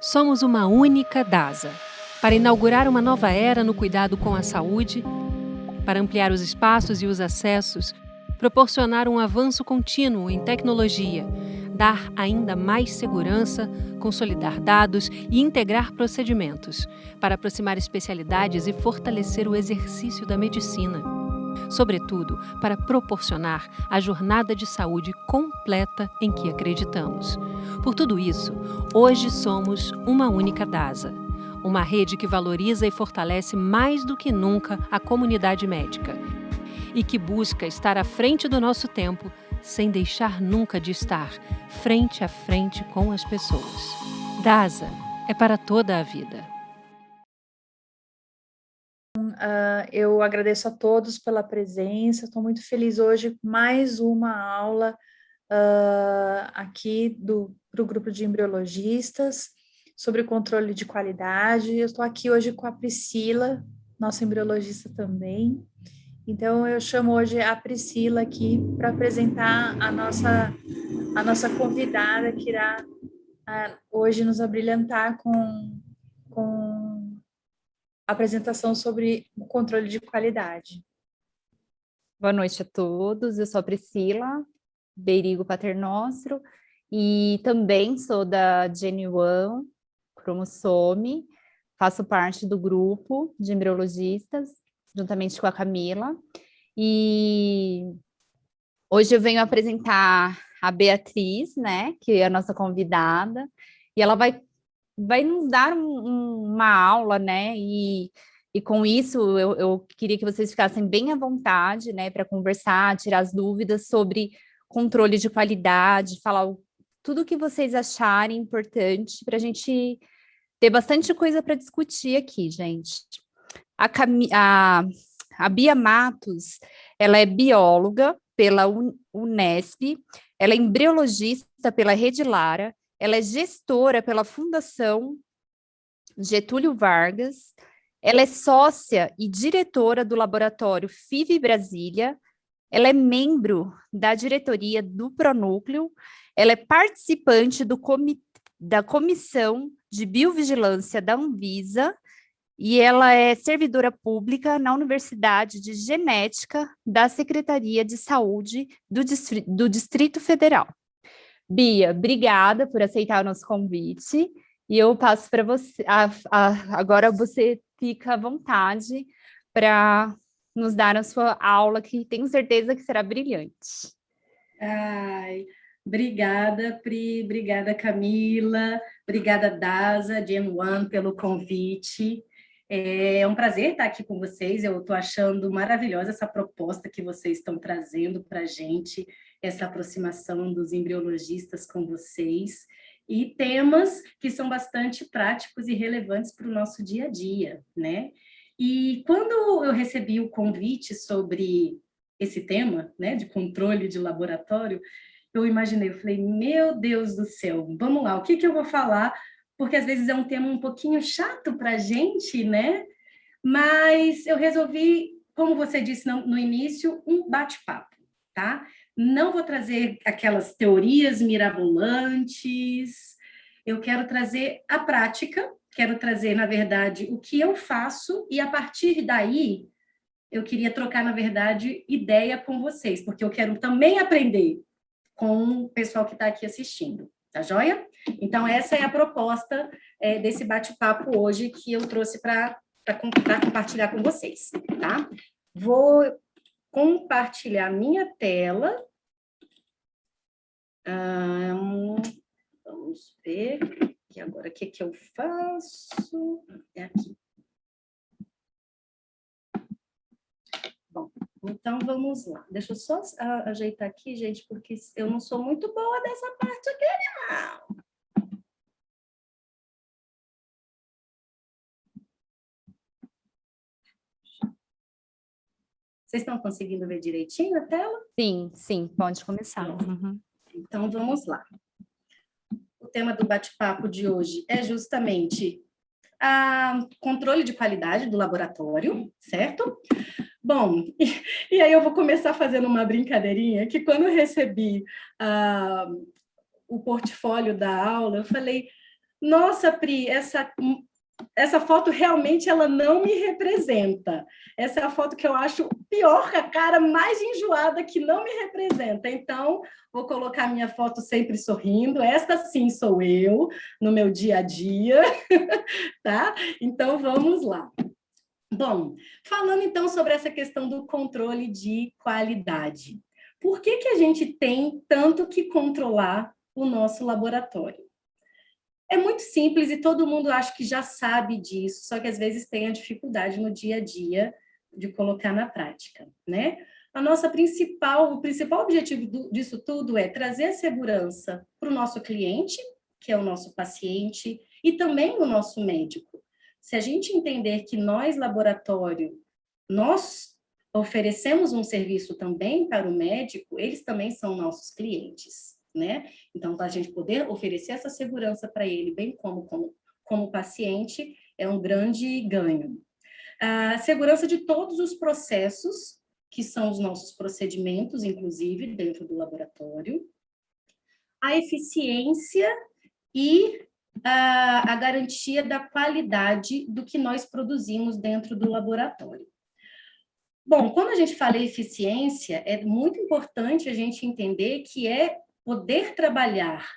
Somos uma única DASA. Para inaugurar uma nova era no cuidado com a saúde, para ampliar os espaços e os acessos, proporcionar um avanço contínuo em tecnologia, dar ainda mais segurança, consolidar dados e integrar procedimentos, para aproximar especialidades e fortalecer o exercício da medicina. Sobretudo, para proporcionar a jornada de saúde completa em que acreditamos. Por tudo isso, hoje somos uma única DASA, uma rede que valoriza e fortalece mais do que nunca a comunidade médica e que busca estar à frente do nosso tempo, sem deixar nunca de estar frente a frente com as pessoas. DASA é para toda a vida. Eu agradeço a todos pela presença, estou muito feliz hoje com mais uma aula aqui para o grupo de embriologistas sobre controle de qualidade. Eu estou aqui hoje com a Priscila, nossa embriologista também. Então, eu chamo hoje a Priscila aqui para apresentar a nossa convidada que irá hoje nos abrilhantar com apresentação sobre o controle de qualidade. Boa noite a todos, eu sou a Priscila Beirigo Paternostro e também sou da Gen1 Cromossome, faço parte do grupo de embriologistas, juntamente com a Camila, e hoje eu venho apresentar a Beatriz, né, que é a nossa convidada, e ela vai nos dar uma aula, né, e com isso eu queria que vocês ficassem bem à vontade, né, para conversar, tirar as dúvidas sobre controle de qualidade, falar tudo o que vocês acharem importante para a gente ter bastante coisa para discutir aqui, gente. A Bia Matos, ela é bióloga pela Unesp, ela é embriologista pela Rede Lara, ela é gestora pela Fundação Getúlio Vargas, ela é sócia e diretora do laboratório FIV Brasília, ela é membro da diretoria do Pronúcleo, ela é participante da Comissão de Biovigilância da Anvisa e ela é servidora pública na Universidade de Genética da Secretaria de Saúde do Distrito Federal. Bia, obrigada por aceitar o nosso convite e eu passo para você, agora você fica à vontade para nos dar a sua aula, que tenho certeza que será brilhante. Ai, obrigada, Pri, obrigada, Camila, obrigada, Dasa, Gen1, pelo convite. É um prazer estar aqui com vocês, eu estou achando maravilhosa essa proposta que vocês estão trazendo para a gente, essa aproximação dos embriologistas com vocês, e temas que são bastante práticos e relevantes para o nosso dia a dia, né? E quando eu recebi o convite sobre esse tema, né, de controle de laboratório, eu imaginei, eu falei, meu Deus do céu, vamos lá, o que eu vou falar? Porque às vezes é um tema um pouquinho chato para a gente, né? Mas eu resolvi, como você disse no início, um bate-papo, tá? Não vou trazer aquelas teorias mirabolantes, eu quero trazer a prática, quero trazer, na verdade, o que eu faço, e a partir daí eu queria trocar, na verdade, ideia com vocês, porque eu quero também aprender com o pessoal que está aqui assistindo, tá joia? Então, essa é a proposta desse bate-papo hoje que eu trouxe para compartilhar com vocês, tá? Vou compartilhar minha tela. Vamos ver. E agora, o que eu faço? É aqui. Bom, então vamos lá. Deixa eu só ajeitar aqui, gente, porque eu não sou muito boa dessa parte aqui, não. Vocês estão conseguindo ver direitinho a tela? Sim, sim, pode começar. Uhum. Então, vamos lá. O tema do bate-papo de hoje é justamente controle de qualidade do laboratório, certo? Bom, e aí eu vou começar fazendo uma brincadeirinha, que quando eu recebi o portfólio da aula, eu falei, Nossa, Pri, essa foto realmente ela não me representa. Essa é a foto que eu acho pior, a cara mais enjoada que não me representa. Então, vou colocar minha foto sempre sorrindo. Esta sim sou eu, no meu dia a dia, tá? Então, vamos lá. Bom, falando então sobre essa questão do controle de qualidade. Por que a gente tem tanto que controlar o nosso laboratório? É muito simples e todo mundo acha que já sabe disso, só que às vezes tem a dificuldade no dia a dia de colocar na prática, né? O principal objetivo disso tudo é trazer a segurança para o nosso cliente, que é o nosso paciente, e também o nosso médico. Se a gente entender que nós, laboratório, nós oferecemos um serviço também para o médico, eles também são nossos clientes, né? Então, para a gente poder oferecer essa segurança para ele, bem como paciente, é um grande ganho. A segurança de todos os processos, que são os nossos procedimentos, inclusive, dentro do laboratório. A eficiência e a garantia da qualidade do que nós produzimos dentro do laboratório. Bom, quando a gente fala em eficiência, é muito importante a gente entender que é poder trabalhar,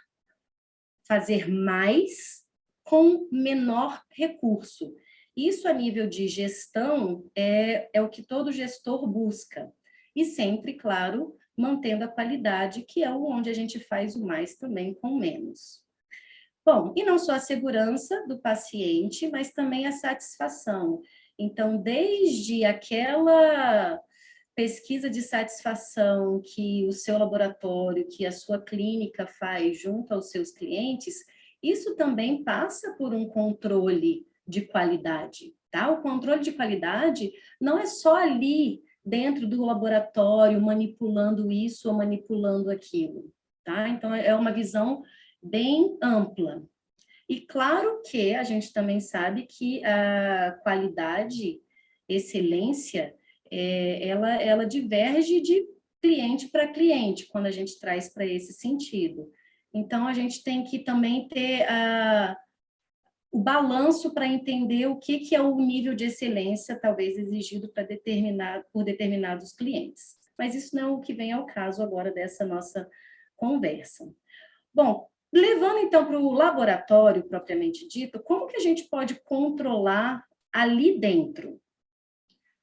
fazer mais com menor recurso. Isso, a nível de gestão, é o que todo gestor busca. E sempre, claro, mantendo a qualidade, que é onde a gente faz o mais também com menos. Bom, e não só a segurança do paciente, mas também a satisfação. Então, desde aquela pesquisa de satisfação que o seu laboratório, que a sua clínica faz junto aos seus clientes, isso também passa por um controle de qualidade, tá? O controle de qualidade não é só ali dentro do laboratório manipulando isso ou manipulando aquilo, tá? Então, é uma visão bem ampla. E claro que a gente também sabe que a qualidade, excelência, ela diverge de cliente para cliente, quando a gente traz para esse sentido. Então, a gente tem que também ter o balanço para entender o que é o nível de excelência, talvez exigido por determinados clientes. Mas isso não é o que vem ao caso agora dessa nossa conversa. Bom, levando então para o laboratório propriamente dito, como que a gente pode controlar ali dentro?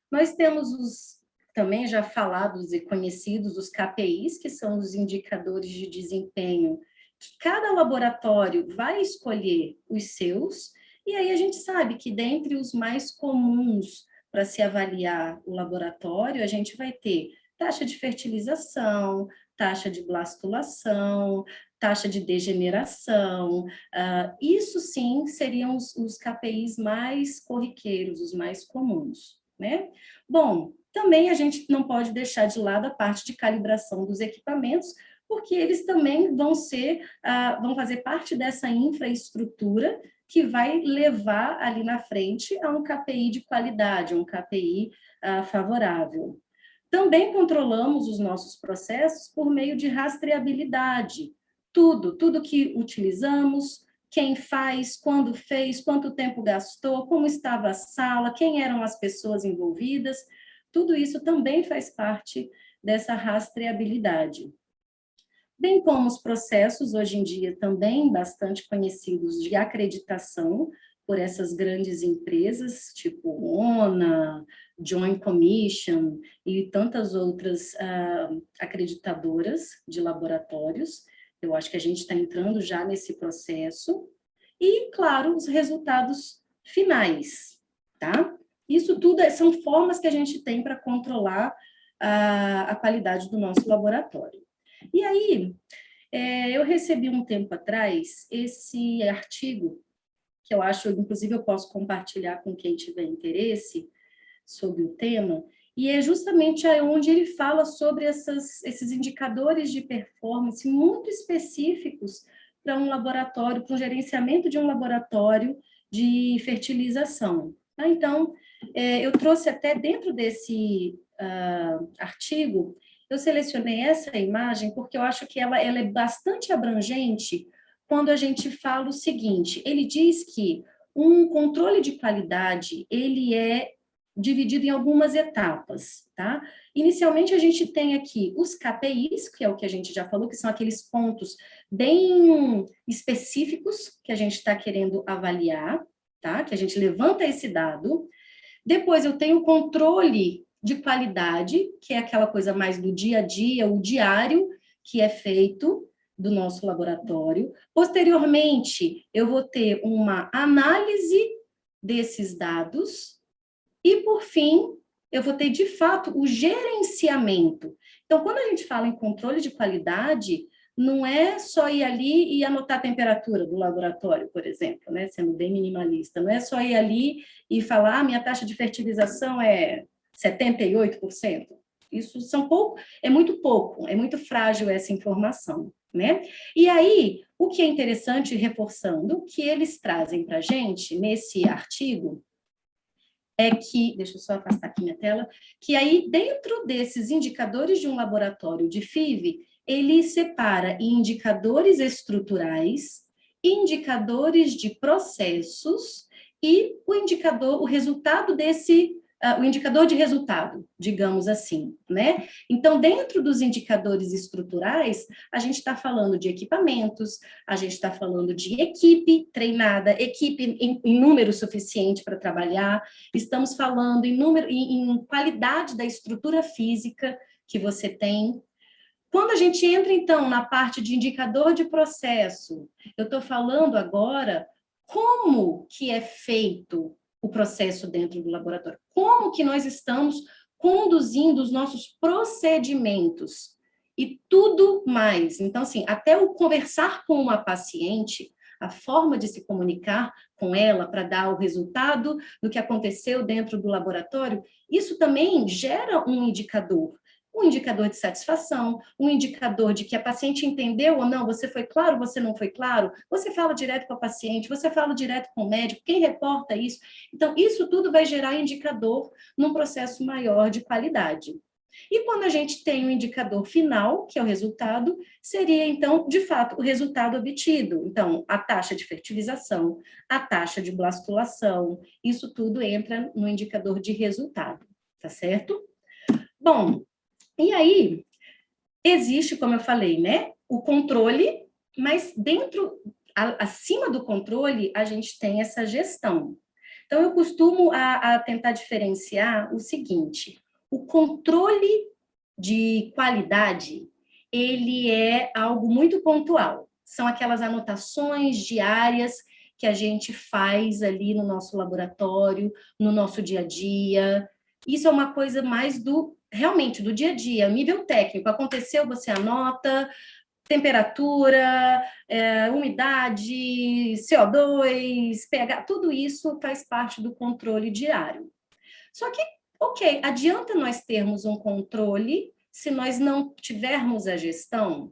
Nós temos os também já falados e conhecidos os KPIs, que são os indicadores de desempenho, que cada laboratório vai escolher os seus, e aí a gente sabe que dentre os mais comuns para se avaliar o laboratório, a gente vai ter taxa de fertilização, taxa de blastulação, taxa de degeneração, isso sim seriam os KPIs mais corriqueiros, os mais comuns, né? Bom, também a gente não pode deixar de lado a parte de calibração dos equipamentos, porque eles também vão fazer parte dessa infraestrutura que vai levar ali na frente a um KPI de qualidade, um KPI favorável. Também controlamos os nossos processos por meio de rastreabilidade. Tudo que utilizamos, quem faz, quando fez, quanto tempo gastou, como estava a sala, quem eram as pessoas envolvidas, tudo isso também faz parte dessa rastreabilidade. Bem como os processos, hoje em dia, também bastante conhecidos de acreditação por essas grandes empresas, tipo ONA, Joint Commission e tantas outras acreditadoras de laboratórios. Eu acho que a gente está entrando já nesse processo. E, claro, os resultados finais, tá? Isso tudo são formas que a gente tem para controlar a qualidade do nosso laboratório. E aí, eu recebi um tempo atrás esse artigo, que eu acho, inclusive, eu posso compartilhar com quem tiver interesse sobre o tema, e é justamente onde ele fala sobre esses indicadores de performance muito específicos para um laboratório, para o gerenciamento de um laboratório de fertilização. Então, eu trouxe até dentro desse artigo, eu selecionei essa imagem porque eu acho que ela é bastante abrangente quando a gente fala o seguinte, ele diz que um controle de qualidade, ele é dividido em algumas etapas, tá? Inicialmente, a gente tem aqui os KPIs, que é o que a gente já falou, que são aqueles pontos bem específicos que a gente está querendo avaliar, tá? Que a gente levanta esse dado. Depois, eu tenho o controle de qualidade, que é aquela coisa mais do dia a dia, o diário, que é feito do nosso laboratório. Posteriormente, eu vou ter uma análise desses dados e, por fim, eu vou ter, de fato, o gerenciamento. Então, quando a gente fala em controle de qualidade, não é só ir ali e anotar a temperatura do laboratório, por exemplo, né? Sendo bem minimalista. Não é só ir ali e falar, minha taxa de fertilização é 78%. Isso é muito pouco, é muito frágil essa informação, né? E aí, o que é interessante, reforçando, que eles trazem para a gente, nesse artigo, é que, deixa eu só afastar aqui minha tela, que aí, dentro desses indicadores de um laboratório de FIV, ele separa em indicadores estruturais, indicadores de processos e o resultado desse, o indicador de resultado, digamos assim, né? Então, dentro dos indicadores estruturais, a gente está falando de equipamentos, a gente está falando de equipe treinada, equipe em número suficiente para trabalhar, estamos falando em qualidade da estrutura física que você tem. Quando a gente entra, então, na parte de indicador de processo, eu estou falando agora como que é feito o processo dentro do laboratório, como que nós estamos conduzindo os nossos procedimentos e tudo mais. Então, assim, até o conversar com uma paciente, a forma de se comunicar com ela para dar o resultado do que aconteceu dentro do laboratório, isso também gera um indicador de satisfação, um indicador de que a paciente entendeu ou não, você foi claro, você não foi claro, você fala direto com a paciente, você fala direto com o médico, quem reporta isso? Então, isso tudo vai gerar indicador num processo maior de qualidade. E quando a gente tem o indicador final, que é o resultado, seria, então, de fato, o resultado obtido. Então, a taxa de fertilização, a taxa de blastulação, isso tudo entra no indicador de resultado, tá certo? Bom, e aí, existe, como eu falei, né, o controle, mas acima do controle, a gente tem essa gestão. Então, eu costumo a tentar diferenciar o seguinte, o controle de qualidade, ele é algo muito pontual. São aquelas anotações diárias que a gente faz ali no nosso laboratório, no nosso dia a dia. Isso é uma coisa mais realmente do dia a dia, nível técnico. Aconteceu, você anota, temperatura, umidade, CO2, pH, tudo isso faz parte do controle diário. Só que, ok, adianta nós termos um controle se nós não tivermos a gestão?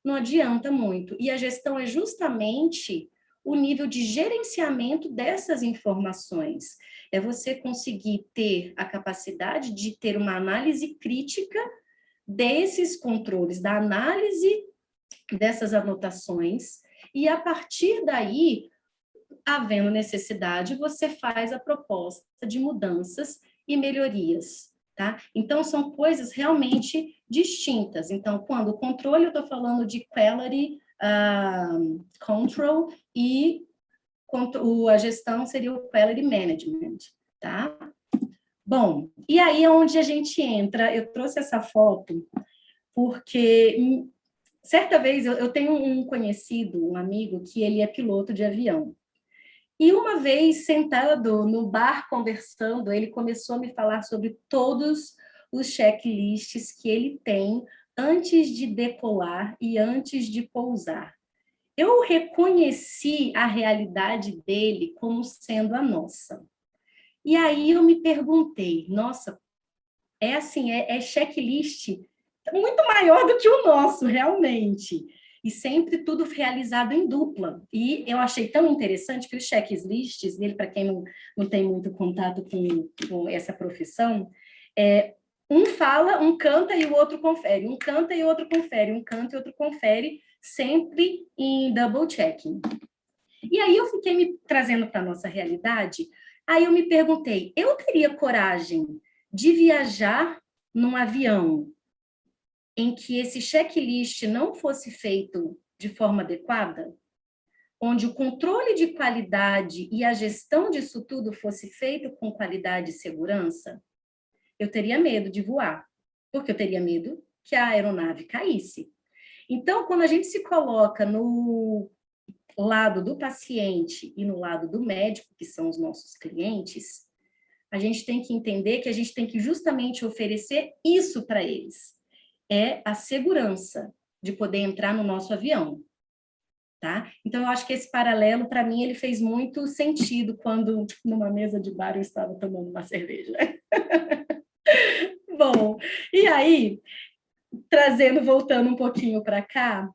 Não adianta muito. E a gestão é justamente o nível de gerenciamento dessas informações. É você conseguir ter a capacidade de ter uma análise crítica desses controles, da análise dessas anotações, e a partir daí, havendo necessidade, você faz a proposta de mudanças e melhorias, tá? Então, são coisas realmente distintas. Então, quando o controle, eu estou falando de quality control, e a gestão seria o quality management, tá? Bom, e aí é onde a gente entra, eu trouxe essa foto, porque certa vez eu tenho um conhecido, um amigo, que ele é piloto de avião. E uma vez, sentado no bar, conversando, ele começou a me falar sobre todos os checklists que ele tem antes de decolar e antes de pousar. Eu reconheci a realidade dele como sendo a nossa. E aí eu me perguntei, nossa, é assim, é checklist muito maior do que o nosso, realmente. E sempre tudo realizado em dupla. E eu achei tão interessante que os checklists dele, para quem não tem muito contato com essa profissão, um fala, um canta e o outro confere, um canta e o outro confere, um canta e o outro confere, sempre em double checking. E aí eu fiquei me trazendo para a nossa realidade, aí eu me perguntei, eu teria coragem de viajar num avião em que esse checklist não fosse feito de forma adequada? Onde o controle de qualidade e a gestão disso tudo fosse feito com qualidade e segurança? Eu teria medo de voar, porque eu teria medo que a aeronave caísse. Então, quando a gente se coloca no lado do paciente e no lado do médico, que são os nossos clientes, a gente tem que entender que a gente tem que justamente oferecer isso para eles. É a segurança de poder entrar no nosso avião. Tá? Então, eu acho que esse paralelo, para mim, ele fez muito sentido quando, numa mesa de bar, eu estava tomando uma cerveja. Bom, e aí, voltando um pouquinho para cá,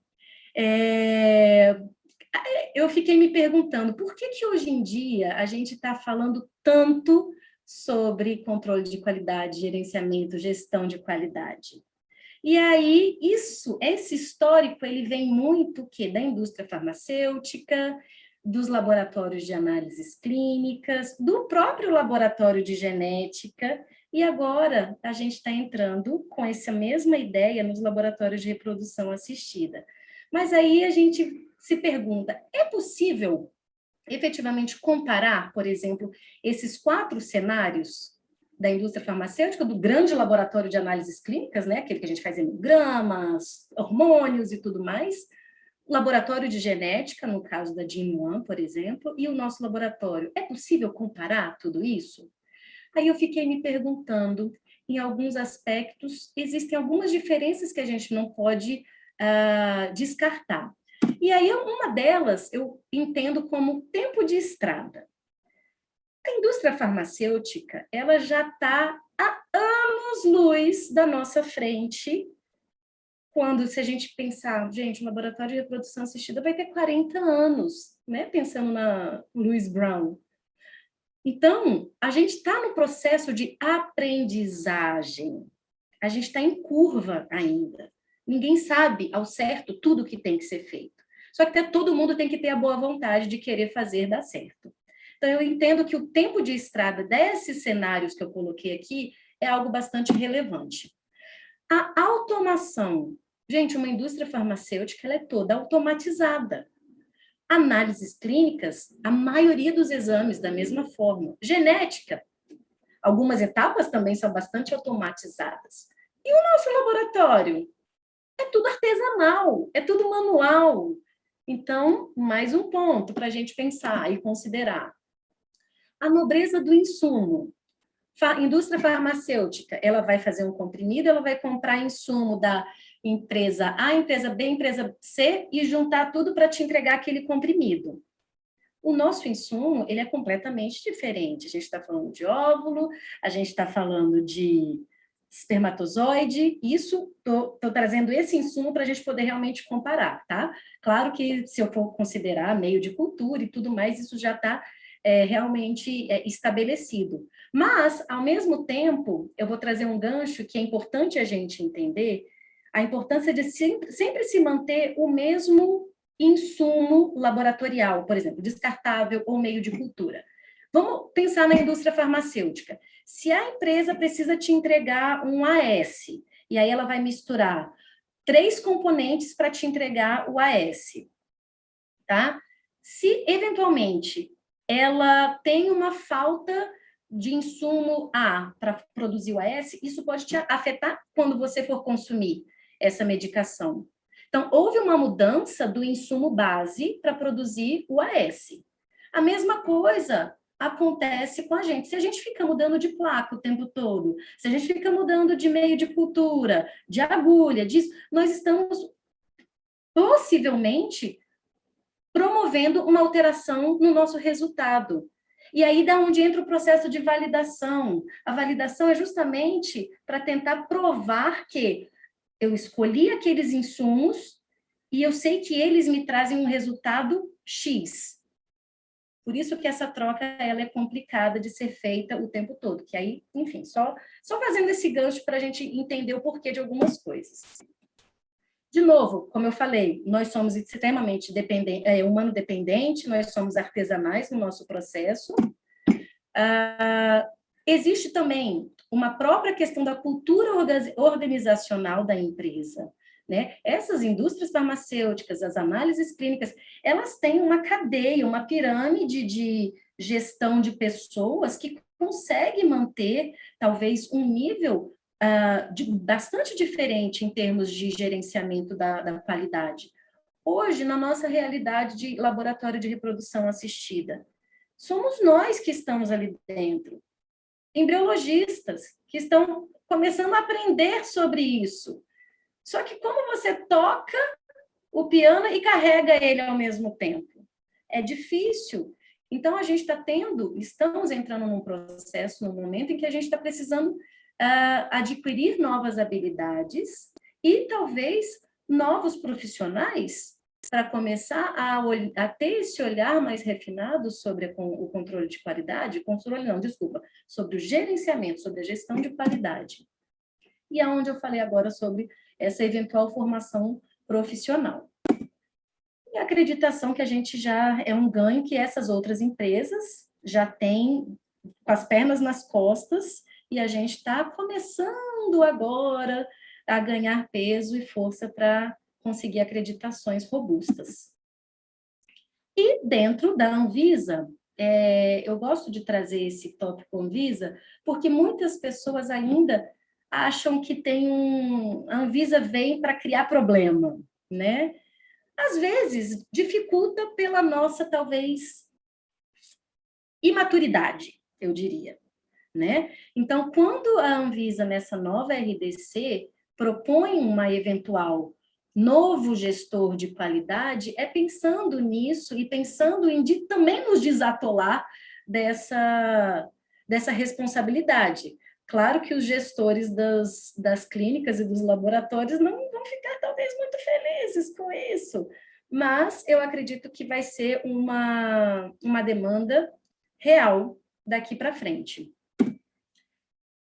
eu fiquei me perguntando por que hoje em dia a gente está falando tanto sobre controle de qualidade, gerenciamento, gestão de qualidade. E aí, esse histórico, ele vem muito da indústria farmacêutica, dos laboratórios de análises clínicas, do próprio laboratório de genética, e agora a gente está entrando com essa mesma ideia nos laboratórios de reprodução assistida. Mas aí a gente se pergunta, é possível efetivamente comparar, por exemplo, esses 4 cenários da indústria farmacêutica, do grande laboratório de análises clínicas, né, aquele que a gente faz hemogramas, hormônios e tudo mais, o laboratório de genética, no caso da GEN1, por exemplo, e o nosso laboratório. É possível comparar tudo isso? Aí eu fiquei me perguntando, em alguns aspectos, existem algumas diferenças que a gente não pode descartar. E aí, uma delas, eu entendo como tempo de estrada. A indústria farmacêutica, ela já está há anos-luz da nossa frente, quando, se a gente pensar, gente, um laboratório de reprodução assistida vai ter 40 anos, né? Pensando na Louise Brown. Então, a gente está no processo de aprendizagem. A gente está em curva ainda. Ninguém sabe ao certo tudo que tem que ser feito. Só que todo mundo tem que ter a boa vontade de querer fazer dar certo. Então, eu entendo que o tempo de estrada desses cenários que eu coloquei aqui é algo bastante relevante. A automação. Gente, uma indústria farmacêutica ela é toda automatizada. Análises clínicas, a maioria dos exames da mesma forma. Genética, algumas etapas também são bastante automatizadas. E o nosso laboratório? É tudo artesanal, é tudo manual. Então, mais um ponto para a gente pensar e considerar. A nobreza do insumo. Indústria farmacêutica, ela vai fazer um comprimido, ela vai comprar insumo da empresa A, empresa B, empresa C e juntar tudo para te entregar aquele comprimido. O nosso insumo, ele é completamente diferente. A gente está falando de óvulo, a gente está falando de espermatozoide, isso, estou trazendo esse insumo para a gente poder realmente comparar, tá? Claro que se eu for considerar meio de cultura e tudo mais, isso já está realmente estabelecido. Mas, ao mesmo tempo, eu vou trazer um gancho que é importante a gente entender, a importância de sempre se manter o mesmo insumo laboratorial, por exemplo, descartável ou meio de cultura. Vamos pensar na indústria farmacêutica. Se a empresa precisa te entregar um AS, e aí ela vai misturar 3 componentes para te entregar o AS, tá? Se, eventualmente, ela tem uma falta de insumo A para produzir o AS, isso pode te afetar quando você for consumir essa medicação. Então, houve uma mudança do insumo base para produzir o AS. A mesma coisa acontece com a gente. Se a gente fica mudando de placa o tempo todo, se a gente fica mudando de meio de cultura, de agulha, nós estamos possivelmente promovendo uma alteração no nosso resultado. E aí, da onde entra o processo de validação. A validação é justamente para tentar provar que eu escolhi aqueles insumos e eu sei que eles me trazem um resultado X. Por isso que essa troca ela é complicada de ser feita o tempo todo. Que aí, enfim, só fazendo esse gancho para a gente entender o porquê de algumas coisas. De novo, como eu falei, nós somos extremamente humano-dependente, nós somos artesanais no nosso processo. Existe também uma própria questão da cultura organizacional da empresa, né? Essas indústrias farmacêuticas, as análises clínicas, elas têm uma cadeia, uma pirâmide de gestão de pessoas que consegue manter, talvez, um nível bastante diferente em termos de gerenciamento da qualidade. Hoje, na nossa realidade de laboratório de reprodução assistida, somos nós que estamos ali dentro, embriologistas, que estão começando a aprender sobre isso. Só que como você toca o piano e carrega ele ao mesmo tempo? É difícil. Então, a gente estamos entrando num processo, num momento em que a gente está precisando adquirir novas habilidades e, talvez, novos profissionais para começar a ter esse olhar mais refinado sobre o controle de qualidade, sobre o gerenciamento, sobre a gestão de qualidade. E aonde eu falei agora sobre essa eventual formação profissional. E a acreditação que a gente já é um ganho que essas outras empresas já têm com as pernas nas costas e a gente está começando agora a ganhar peso e força para conseguir acreditações robustas. E dentro da Anvisa, eu gosto de trazer esse tópico Anvisa, porque muitas pessoas ainda acham que a Anvisa vem para criar problema, né? Às vezes, dificulta pela nossa, talvez, imaturidade, eu diria, né? Então, quando a Anvisa, nessa nova RDC, propõe uma eventual novo gestor de qualidade, é pensando nisso e pensando em também nos desatolar dessa responsabilidade. Claro que os gestores das clínicas e dos laboratórios não vão ficar, talvez, muito felizes com isso, mas eu acredito que vai ser uma demanda real daqui para frente.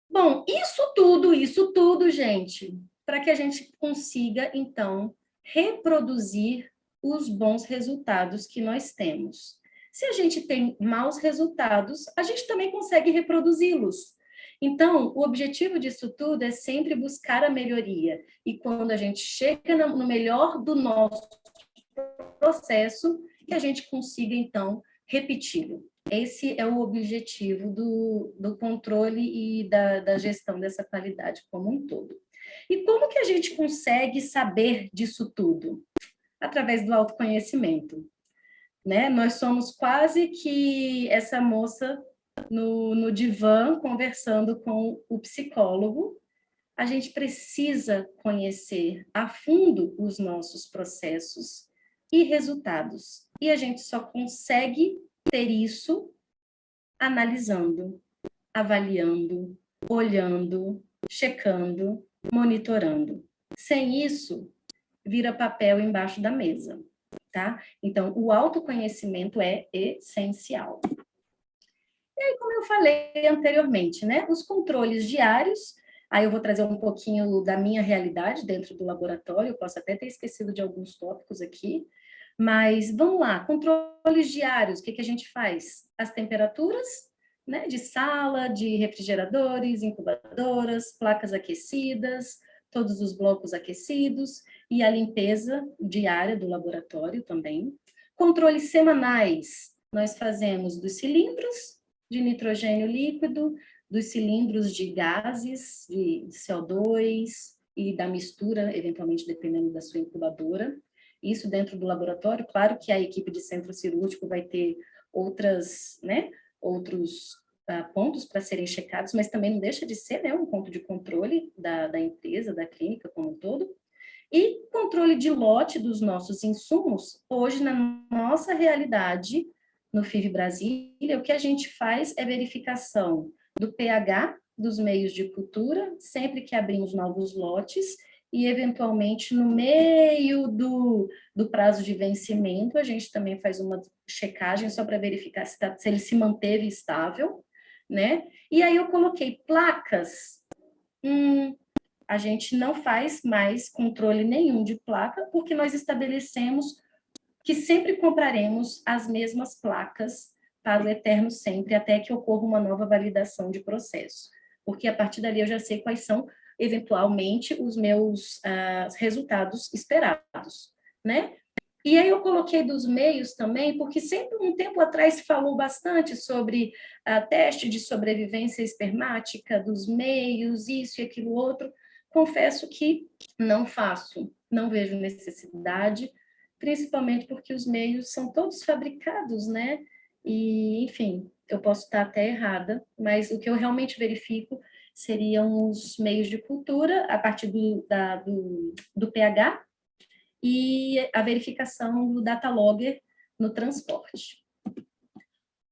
Bom, isso tudo, gente, para que a gente consiga, então, reproduzir os bons resultados que nós temos. Se a gente tem maus resultados, a gente também consegue reproduzi-los. Então, o objetivo disso tudo é sempre buscar a melhoria. E quando a gente chega no melhor do nosso processo, que a gente consiga, então, repeti-lo. Esse é o objetivo do controle e da gestão dessa qualidade como um todo. E como que a gente consegue saber disso tudo? Através do autoconhecimento, né? Nós somos quase que essa moça no divã, conversando com o psicólogo. A gente precisa conhecer a fundo os nossos processos e resultados. E a gente só consegue ter isso analisando, avaliando, olhando, checando, monitorando. Sem isso, vira papel embaixo da mesa, tá? Então, o autoconhecimento é essencial. E aí, como eu falei anteriormente, né? Os controles diários, aí eu vou trazer um pouquinho da minha realidade dentro do laboratório, eu posso até ter esquecido de alguns tópicos aqui, mas vamos lá, controles diários, o que a gente faz? As temperaturas, né, de sala, de refrigeradores, incubadoras, placas aquecidas, todos os blocos aquecidos e a limpeza diária do laboratório também. Controles semanais, nós fazemos dos cilindros de nitrogênio líquido, dos cilindros de gases, de CO2 e da mistura, eventualmente dependendo da sua incubadora. Isso dentro do laboratório, claro que a equipe de centro cirúrgico vai ter outros pontos para serem checados, mas também não deixa de ser, né, um ponto de controle da empresa, da clínica como um todo. E controle de lote dos nossos insumos, hoje na nossa realidade, no FIV Brasília, o que a gente faz é verificação do pH dos meios de cultura, sempre que abrimos novos lotes, e, eventualmente, no meio do prazo de vencimento, a gente também faz uma checagem só para verificar se ele se manteve estável, né? E aí eu coloquei placas, a gente não faz mais controle nenhum de placa, porque nós estabelecemos que sempre compraremos as mesmas placas para o eterno sempre, até que ocorra uma nova validação de processo. Porque a partir dali eu já sei quais são, eventualmente, os meus resultados esperados, né? E aí eu coloquei dos meios também, porque sempre um tempo atrás se falou bastante sobre teste de sobrevivência espermática, dos meios, isso e aquilo outro. Confesso que não faço, não vejo necessidade, principalmente porque os meios são todos fabricados, né? E, enfim, eu posso estar até errada, mas o que eu realmente verifico seriam os meios de cultura, a partir do pH, e a verificação do data logger no transporte.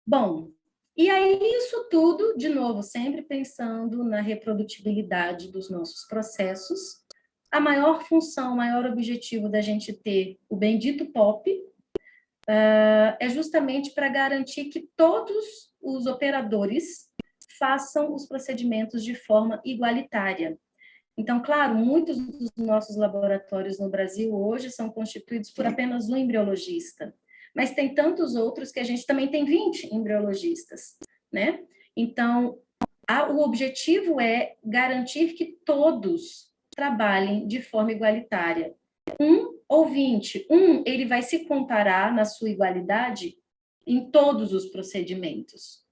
Bom, e aí isso tudo, de novo, sempre pensando na reprodutibilidade dos nossos processos. A maior função, o maior objetivo da gente ter o bendito POP é justamente para garantir que todos os operadores façam os procedimentos de forma igualitária. Então, claro, muitos dos nossos laboratórios no Brasil hoje são constituídos por apenas um embriologista, mas tem tantos outros que a gente também tem 20 embriologistas, né? Então, o objetivo é garantir que todos trabalhem de forma igualitária. Um ou 20, ele vai se comparar na sua igualdade em todos os procedimentos,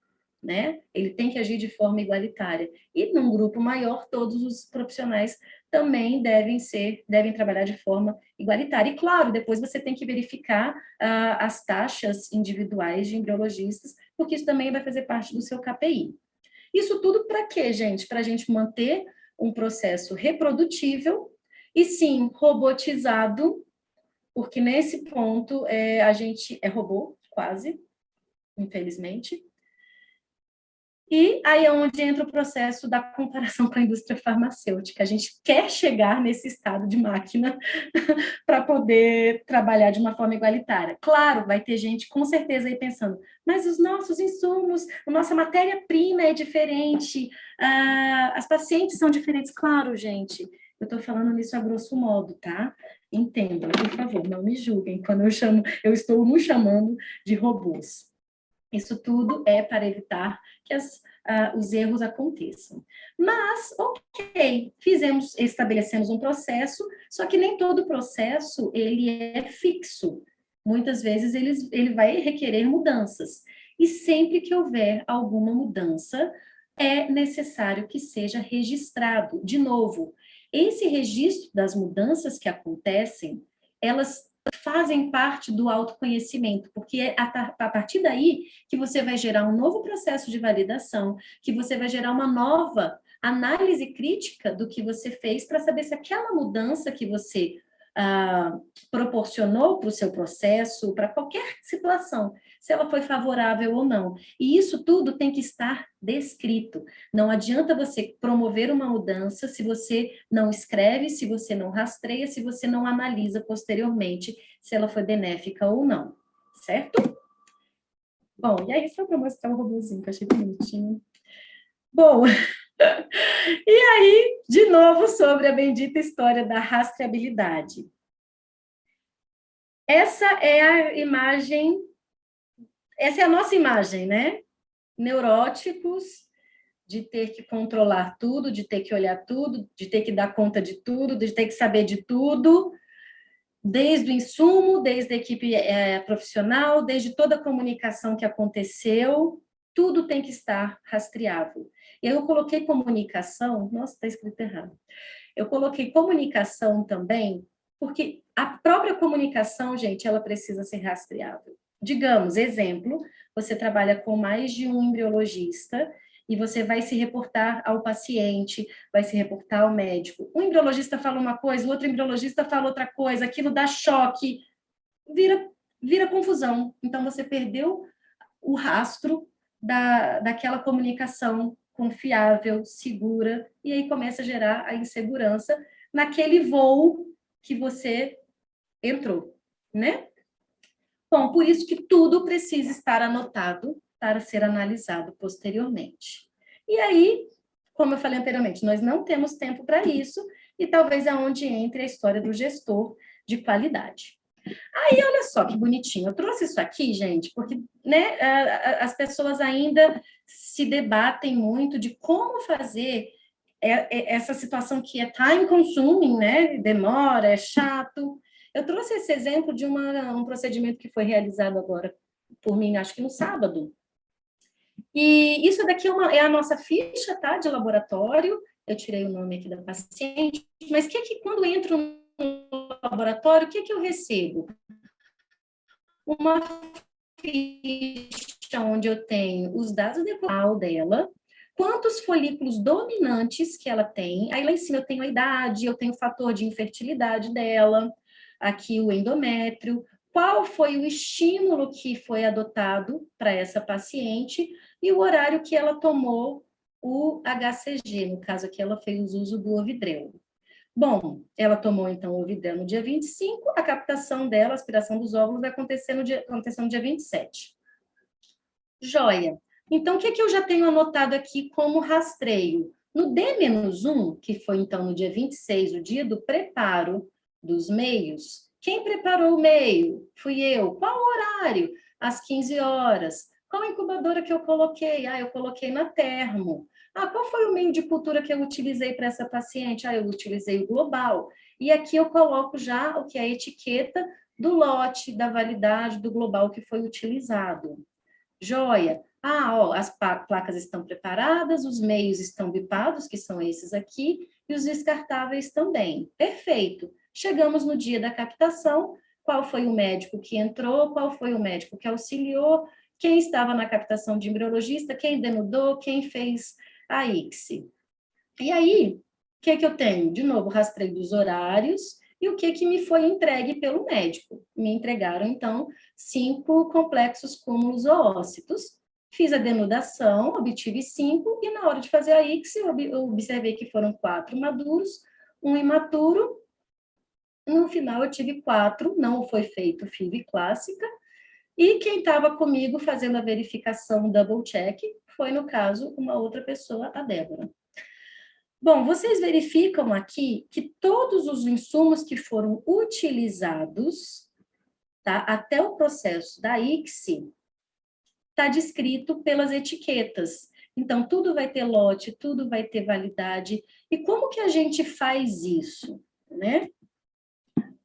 né? Ele tem que agir de forma igualitária. E num grupo maior, todos os profissionais também devem trabalhar de forma igualitária. E claro, depois você tem que verificar as taxas individuais de embriologistas, porque isso também vai fazer parte do seu KPI. Isso tudo para quê, gente? Para a gente manter um processo reprodutível e, sim, robotizado, porque nesse ponto a gente é robô, quase, infelizmente. E aí é onde entra o processo da comparação com a indústria farmacêutica. A gente quer chegar nesse estado de máquina para poder trabalhar de uma forma igualitária. Claro, vai ter gente com certeza aí pensando, mas os nossos insumos, a nossa matéria-prima é diferente, as pacientes são diferentes. Claro, gente, eu estou falando nisso a grosso modo, tá? Entendam, por favor, não me julguem quando eu estou nos chamando de robôs. Isso tudo é para evitar que os erros aconteçam. Mas, ok, estabelecemos um processo, só que nem todo processo ele é fixo. Muitas vezes ele vai requerer mudanças. E sempre que houver alguma mudança, é necessário que seja registrado. De novo, esse registro das mudanças que acontecem, elas fazem parte do autoconhecimento, porque é a partir daí que você vai gerar um novo processo de validação, que você vai gerar uma nova análise crítica do que você fez para saber se aquela mudança que você proporcionou para o seu processo, para qualquer situação, se ela foi favorável ou não. E isso tudo tem que estar descrito. Não adianta você promover uma mudança se você não escreve, se você não rastreia, se você não analisa posteriormente se ela foi benéfica ou não, certo? Bom, e aí só para mostrar o robozinho, que eu achei bonitinho. Bom, e aí, de novo, sobre a bendita história da rastreabilidade. Essa é a imagem, essa é a nossa imagem, né? Neuróticos, de ter que controlar tudo, de ter que olhar tudo, de ter que dar conta de tudo, de ter que saber de tudo, desde o insumo, desde a equipe profissional, desde toda a comunicação que aconteceu, tudo tem que estar rastreável. E aí eu coloquei comunicação, nossa, está escrito errado. Eu coloquei comunicação também, porque a própria comunicação, gente, ela precisa ser rastreável. Digamos, exemplo, você trabalha com mais de um embriologista e você vai se reportar ao paciente, vai se reportar ao médico. Um embriologista fala uma coisa, o outro embriologista fala outra coisa, aquilo dá choque, vira confusão. Então, você perdeu o rastro daquela comunicação confiável, segura, e aí começa a gerar a insegurança naquele voo que você entrou, né? Bom, por isso que tudo precisa estar anotado para ser analisado posteriormente. E aí, como eu falei anteriormente, nós não temos tempo para isso, e talvez é onde entre a história do gestor de qualidade. Aí, olha só que bonitinho, eu trouxe isso aqui, gente, porque né, as pessoas ainda se debatem muito de como fazer essa situação que é time consuming, né, demora, é chato. Eu trouxe esse exemplo de um procedimento que foi realizado agora por mim, acho que no sábado. E isso daqui é a nossa ficha, tá, de laboratório. Eu tirei o nome aqui da paciente, mas quando eu entro no laboratório, o que eu recebo? Uma ficha onde eu tenho os dados de dela, quantos folículos dominantes que ela tem, aí lá em cima eu tenho a idade, eu tenho o fator de infertilidade dela, aqui o endométrio, qual foi o estímulo que foi adotado para essa paciente e o horário que ela tomou o HCG, no caso aqui ela fez uso do Ovidrel. Bom, ela tomou, então, o Ovidrel no dia 25, a captação dela, a aspiração dos óvulos, vai acontecer no dia 27. Joia. Então, o que eu já tenho anotado aqui como rastreio? No D-1, que foi, então, no dia 26, o dia do preparo dos meios, quem preparou o meio? Fui eu. Qual o horário? Às 15 horas. Qual a incubadora que eu coloquei? Eu coloquei na Termo. Qual foi o meio de cultura que eu utilizei para essa paciente? Eu utilizei o global. E aqui eu coloco já o que é a etiqueta do lote, da validade do global que foi utilizado. Joia. As placas estão preparadas, os meios estão bipados, que são esses aqui, e os descartáveis também. Perfeito. Chegamos no dia da captação, qual foi o médico que entrou, qual foi o médico que auxiliou, quem estava na captação de embriologista, quem denudou, quem fez a ICSI. E aí, o que eu tenho? De novo, rastreio dos horários e o que me foi entregue pelo médico. Me entregaram, então, 5 complexos cúmulos oócitos. Fiz a denudação, obtive 5, e na hora de fazer a ICSI, eu observei que foram 4 maduros, 1 imaturo. No final, eu tive 4, não foi feito FIV clássica, e quem estava comigo fazendo a verificação double check foi, no caso, uma outra pessoa, a Débora. Bom, vocês verificam aqui que todos os insumos que foram utilizados, tá, até o processo da ICSI, está descrito pelas etiquetas. Então, tudo vai ter lote, tudo vai ter validade. E como que a gente faz isso, né?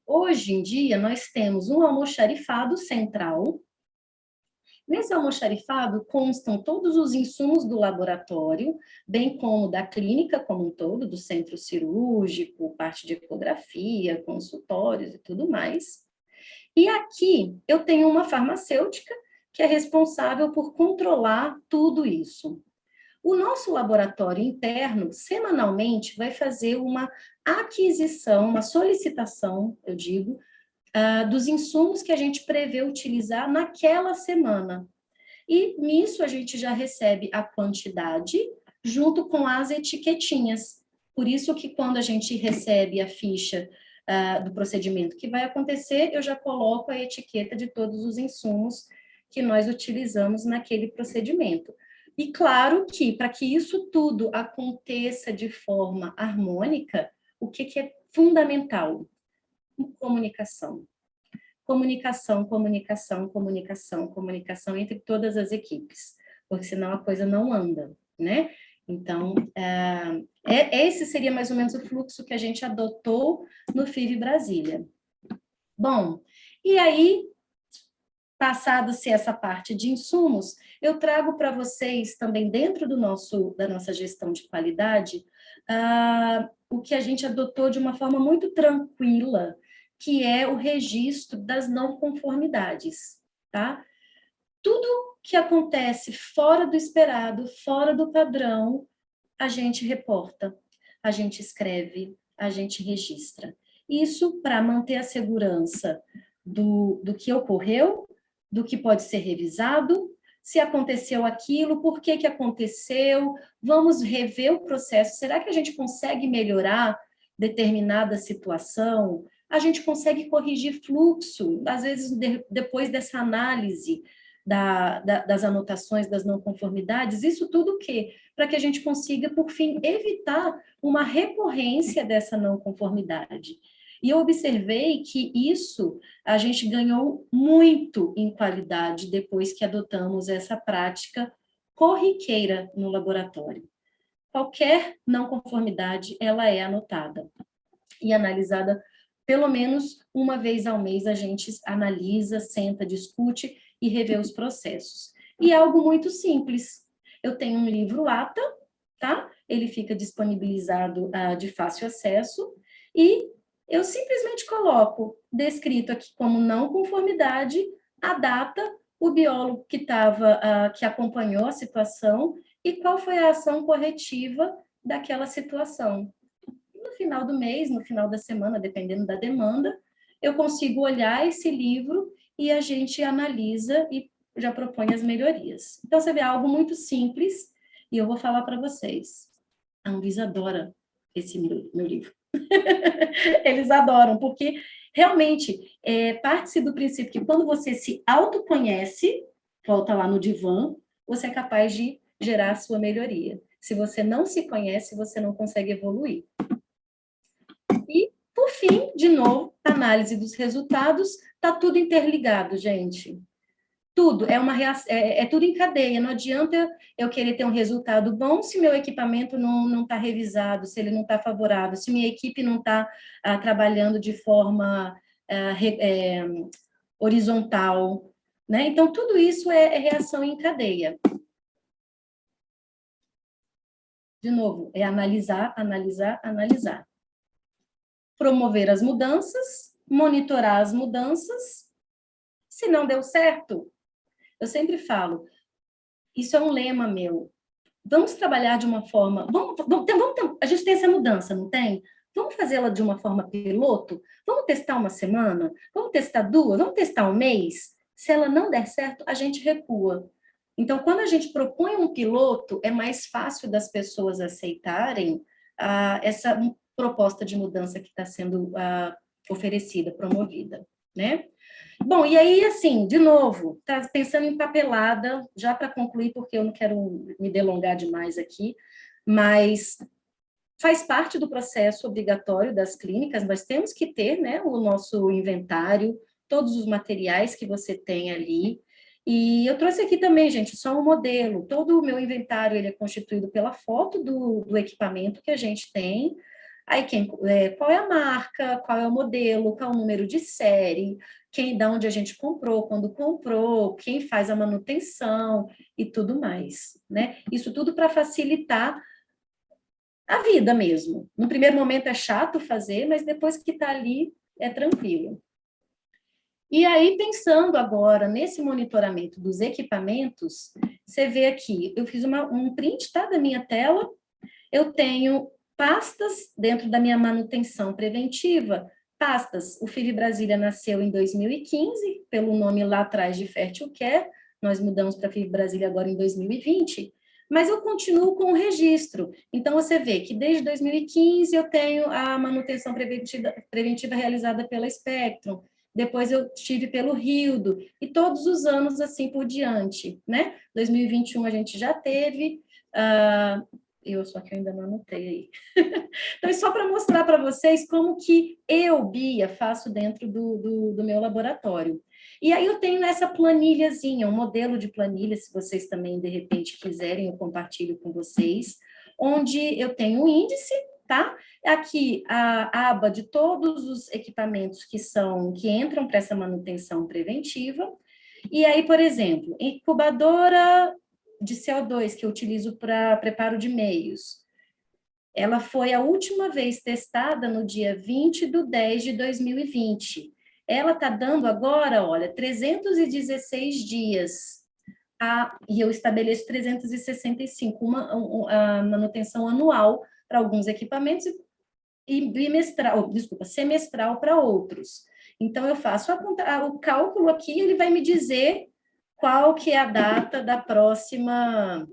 Hoje em dia, nós temos um almoxarifado central. Nesse almoxarifado constam todos os insumos do laboratório, bem como da clínica como um todo, do centro cirúrgico, parte de ecografia, consultórios e tudo mais. E aqui eu tenho uma farmacêutica que é responsável por controlar tudo isso. O nosso laboratório interno, semanalmente, vai fazer uma aquisição, uma solicitação, eu digo, dos insumos que a gente prevê utilizar naquela semana. E nisso a gente já recebe a quantidade junto com as etiquetinhas. Por isso que quando a gente recebe a ficha do procedimento que vai acontecer, eu já coloco a etiqueta de todos os insumos que nós utilizamos naquele procedimento. E claro que, para que isso tudo aconteça de forma harmônica, o que é fundamental? Comunicação. Comunicação, comunicação, comunicação, comunicação entre todas as equipes, porque senão a coisa não anda, né? Então, esse seria mais ou menos o fluxo que a gente adotou no FIV Brasília. Bom, e aí, passado-se essa parte de insumos, eu trago para vocês também, dentro da nossa gestão de qualidade, o que a gente adotou de uma forma muito tranquila, que é o registro das não conformidades, tá? Tudo que acontece fora do esperado, fora do padrão, a gente reporta, a gente escreve, a gente registra. Isso para manter a segurança do que ocorreu, do que pode ser revisado, se aconteceu aquilo, por que aconteceu, vamos rever o processo, será que a gente consegue melhorar determinada situação? A gente consegue corrigir fluxo, às vezes depois dessa análise, das anotações, das não conformidades, isso tudo o quê? Para que a gente consiga, por fim, evitar uma recorrência dessa não conformidade. E eu observei que isso a gente ganhou muito em qualidade depois que adotamos essa prática corriqueira no laboratório. Qualquer não conformidade, ela é anotada e analisada pelo menos uma vez ao mês. A gente analisa, senta, discute e revê os processos. E é algo muito simples. Eu tenho um livro ATA, tá? Ele fica disponibilizado de fácil acesso e eu simplesmente coloco, descrito aqui como não conformidade, a data, o biólogo que acompanhou a situação e qual foi a ação corretiva daquela situação. No final do mês, no final da semana, dependendo da demanda, eu consigo olhar esse livro e a gente analisa e já propõe as melhorias. Então, você vê algo muito simples e eu vou falar para vocês. A Anvisa adora esse meu livro. Eles adoram, porque realmente parte-se do princípio que quando você se autoconhece, volta lá no divã, você é capaz de gerar a sua melhoria. Se você não se conhece, você não consegue evoluir. E, por fim, de novo, análise dos resultados, está tudo interligado, gente. Tudo, é tudo em cadeia, não adianta eu querer ter um resultado bom se meu equipamento não está revisado, se ele não está favorável, se minha equipe não está trabalhando de forma horizontal, né? Então, tudo isso é reação em cadeia. De novo, é analisar, analisar, analisar. Promover as mudanças, monitorar as mudanças. Se não deu certo, eu sempre falo, isso é um lema meu. Vamos trabalhar de uma forma... a gente tem essa mudança, não tem? Vamos fazê-la de uma forma piloto? Vamos testar uma semana? Vamos testar 2? Vamos testar um mês? Se ela não der certo, a gente recua. Então, quando a gente propõe um piloto, é mais fácil das pessoas aceitarem essa proposta de mudança que está sendo oferecida, promovida, né? Bom, e aí, assim, de novo, tá pensando em papelada, já para concluir, porque eu não quero me delongar demais aqui, mas faz parte do processo obrigatório das clínicas, nós temos que ter, né, o nosso inventário, todos os materiais que você tem ali, e eu trouxe aqui também, gente, só um modelo, todo o meu inventário, ele é constituído pela foto do equipamento que a gente tem, aí qual é a marca, qual é o modelo, qual é o número de série, da onde a gente comprou, quando comprou, quem faz a manutenção e tudo mais, né? Isso tudo para facilitar a vida mesmo. No primeiro momento é chato fazer, mas depois que está ali, é tranquilo. E aí, pensando agora nesse monitoramento dos equipamentos, você vê aqui, eu fiz um print, tá, da minha tela, eu tenho pastas dentro da minha manutenção preventiva, pastas. O FIV Brasília nasceu em 2015, pelo nome lá atrás de Fertile Care, nós mudamos para FIV Brasília agora em 2020, mas eu continuo com o registro. Então, você vê que desde 2015 eu tenho a manutenção preventiva realizada pela Spectrum, depois eu tive pelo Rildo, e todos os anos assim por diante, né? 2021 a gente já teve... só que eu ainda não anotei aí. Então, é só para mostrar para vocês como que eu, Bia, faço dentro do meu laboratório. E aí eu tenho essa planilhazinha, um modelo de planilha, se vocês também, de repente, quiserem, eu compartilho com vocês, onde eu tenho um índice, tá? Aqui, a aba de todos os equipamentos que entram para essa manutenção preventiva. E aí, por exemplo, incubadora de CO2 que eu utilizo para preparo de meios. Ela foi a última vez testada no dia 20/10/2020. Ela está dando agora, olha, 316 dias. E eu estabeleço 365, a manutenção anual para alguns equipamentos e semestral para outros. Então, eu faço o cálculo aqui, ele vai me dizer qual que é a data da próxima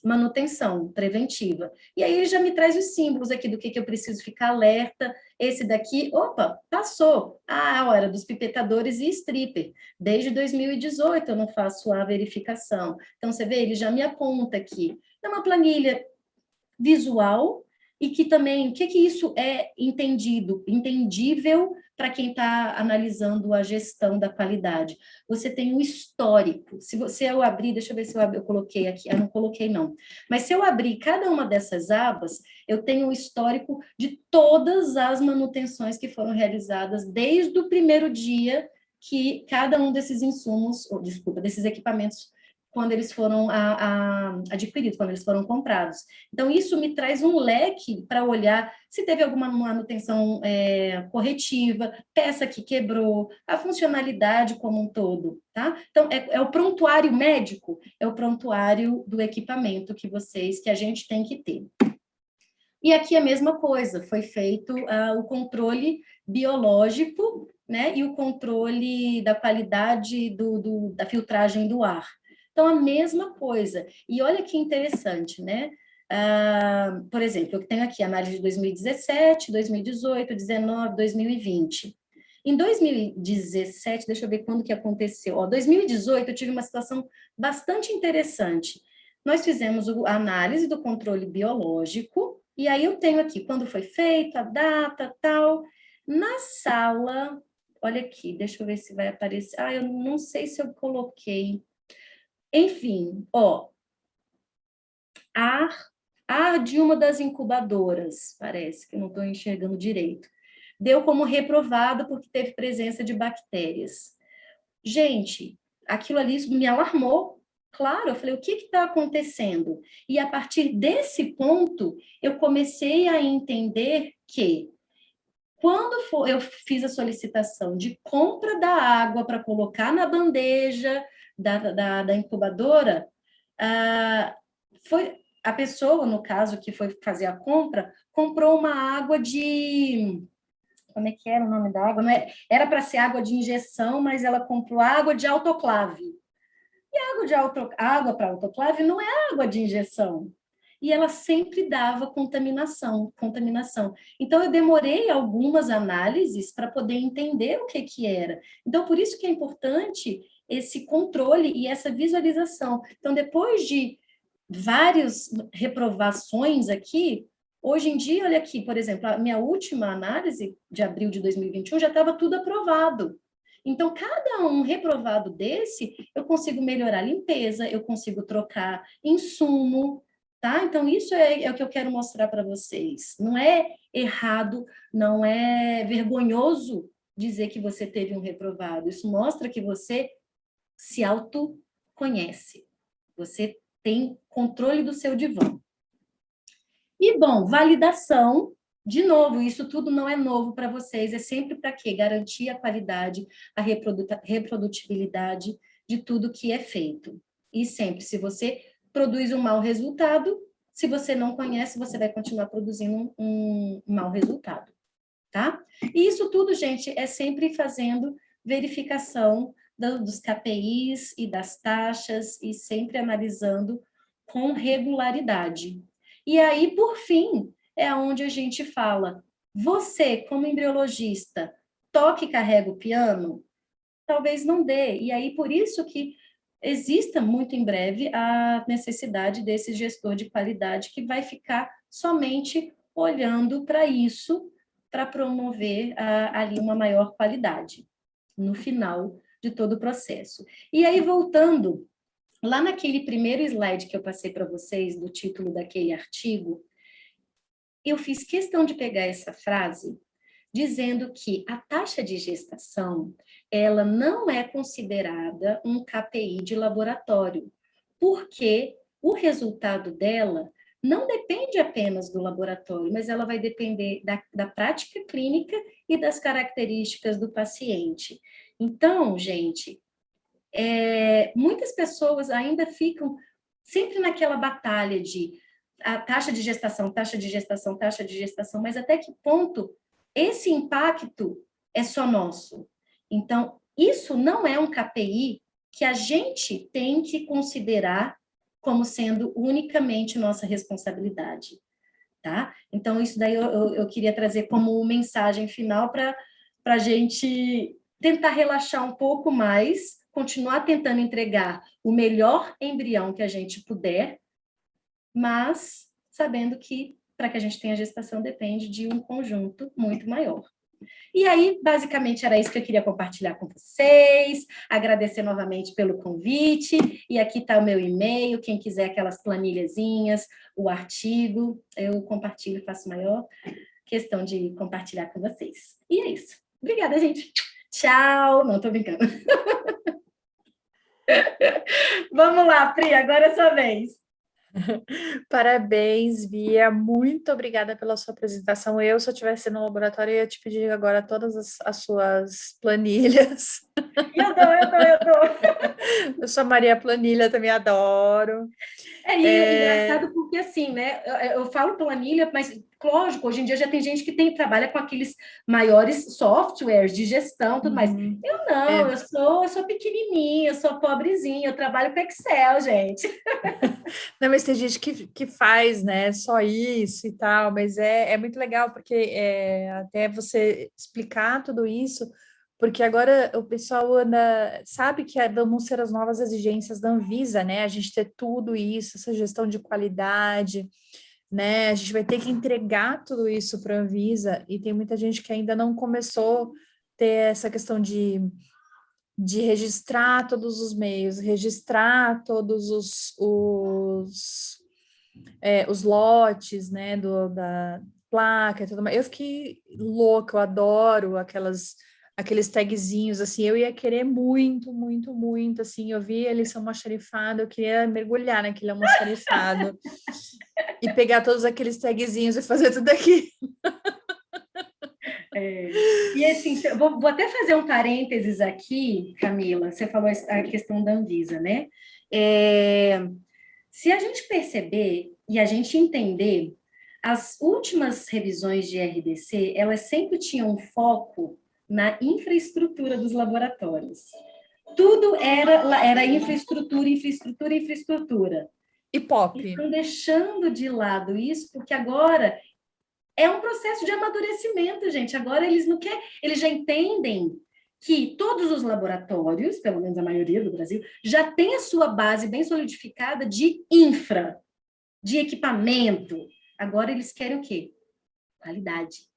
manutenção preventiva. E aí ele já me traz os símbolos aqui do que eu preciso ficar alerta Esse daqui, opa, passou a hora dos pipetadores e stripper. Desde 2018 eu não faço a verificação. Então, você vê, ele já me aponta aqui. É uma planilha visual e que também, o que isso é entendível para quem está analisando a gestão da qualidade. Você tem um histórico. Se eu abrir, deixa eu ver se eu coloquei aqui, não coloquei não. Mas se eu abrir cada uma dessas abas, eu tenho um histórico de todas as manutenções que foram realizadas desde o primeiro dia que cada um desses insumos, desses equipamentos, quando eles foram adquiridos, quando eles foram comprados. Então, isso me traz um leque para olhar se teve alguma manutenção corretiva, peça que quebrou, a funcionalidade como um todo, tá? Então, é o prontuário médico, é o prontuário do equipamento que a gente tem que ter. E aqui a mesma coisa, foi feito o controle biológico, né, e o controle da qualidade da filtragem do ar. Então, a mesma coisa. E olha que interessante, né? Por exemplo, eu tenho aqui a análise de 2017, 2018, 2019, 2020. Em 2017, deixa eu ver quando que aconteceu. 2018, eu tive uma situação bastante interessante. Nós fizemos a análise do controle biológico, e aí eu tenho aqui quando foi feito, a data, tal. Na sala, olha aqui, deixa eu ver se vai aparecer. Eu não sei se eu coloquei. Enfim, ar de uma das incubadoras, parece que não estou enxergando direito, deu como reprovado porque teve presença de bactérias. Gente, aquilo ali me alarmou. Claro, eu falei, o que está acontecendo? E a partir desse ponto, eu comecei a entender que quando eu fiz a solicitação de compra da água para colocar na bandeja da incubadora, foi a pessoa, no caso, que foi fazer a compra, comprou uma água de... Como é que era o nome da água? Não era para ser água de injeção, mas ela comprou água de autoclave. E água para autoclave não é água de injeção. E ela sempre dava contaminação. Então, eu demorei algumas análises para poder entender o que era. Então, por isso que é importante esse controle e essa visualização. Então, depois de várias reprovações aqui, hoje em dia, olha aqui, por exemplo, a minha última análise de abril de 2021 já estava tudo aprovado. Então, cada um reprovado desse, eu consigo melhorar a limpeza, eu consigo trocar insumo, tá? Então, isso é o que eu quero mostrar para vocês. Não é errado, não é vergonhoso dizer que você teve um reprovado. Isso mostra que você se autoconhece. Você tem controle do seu divã. E, bom, validação. De novo, isso tudo não é novo para vocês, é sempre para quê? Garantir a qualidade, a reprodutibilidade de tudo que é feito. E sempre, se você produz um mau resultado, se você não conhece, você vai continuar produzindo um mau resultado, tá? E isso tudo, gente, é sempre fazendo verificação dos KPIs e das taxas e sempre analisando com regularidade. E aí, por fim, é onde a gente fala, você, como embriologista, toca e carrega o piano? Talvez não dê. E aí, por isso que exista muito em breve a necessidade desse gestor de qualidade que vai ficar somente olhando para isso, para promover ali uma maior qualidade no final de todo o processo. E aí, voltando, lá naquele primeiro slide que eu passei para vocês, do título daquele artigo, eu fiz questão de pegar essa frase dizendo que a taxa de gestação, ela não é considerada um KPI de laboratório, porque o resultado dela não depende apenas do laboratório, mas ela vai depender da prática clínica e das características do paciente. Então, gente, muitas pessoas ainda ficam sempre naquela batalha de a taxa de gestação, mas até que ponto esse impacto é só nosso? Então, isso não é um KPI que a gente tem que considerar como sendo unicamente nossa responsabilidade. tá? Então, isso daí eu queria trazer como mensagem final para a gente tentar relaxar um pouco mais, continuar tentando entregar o melhor embrião que a gente puder, mas sabendo que para que a gente tenha gestação depende de um conjunto muito maior. E aí, basicamente, era isso que eu queria compartilhar com vocês, agradecer novamente pelo convite, e aqui está o meu e-mail, quem quiser aquelas planilhazinhas, o artigo, eu compartilho, faço maior questão de compartilhar com vocês. E é isso. Obrigada, gente. Tchau. Não, estou brincando. Vamos lá, Pri, agora é a sua vez. Parabéns, Bia. Muito obrigada pela sua apresentação. Eu, se eu estivesse no laboratório, eu ia te pedir agora todas as suas planilhas. Eu dou. Eu sou a Maria Planilha, também adoro. E engraçado porque, assim, né, eu falo planilha, mas, lógico, hoje em dia já tem gente que trabalha com aqueles maiores softwares de gestão, tudo mais. Eu não, eu sou pequenininha, eu sou pobrezinha, eu trabalho com Excel, gente. Não, mas tem gente que faz, né, só isso e tal, mas é muito legal, porque até você explicar tudo isso, porque agora o pessoal sabe que vão ser as novas exigências da Anvisa, né, a gente ter tudo isso, essa gestão de qualidade, né, a gente vai ter que entregar tudo isso para a Anvisa, e tem muita gente que ainda não começou a ter essa questão de registrar todos os meios, registrar todos os lotes, né, da placa e tudo mais. Eu fiquei louca, eu adoro aqueles tagzinhos, assim, eu ia querer muito, muito, muito, assim, eu vi eles são almoxarifado, eu queria mergulhar naquele almoxarifado e pegar todos aqueles tagzinhos e fazer tudo aqui. E assim, vou até fazer um parênteses aqui, Camila, você falou a questão da Anvisa, né? Se a gente perceber e a gente entender, as últimas revisões de RDC, elas sempre tinham foco na infraestrutura dos laboratórios. Tudo era infraestrutura, infraestrutura, infraestrutura. E POP. Estão deixando de lado isso, porque agora é um processo de amadurecimento, gente. Agora eles já entendem que todos os laboratórios, pelo menos a maioria do Brasil, já tem a sua base bem solidificada de infra, de equipamento. Agora eles querem o quê? Qualidade.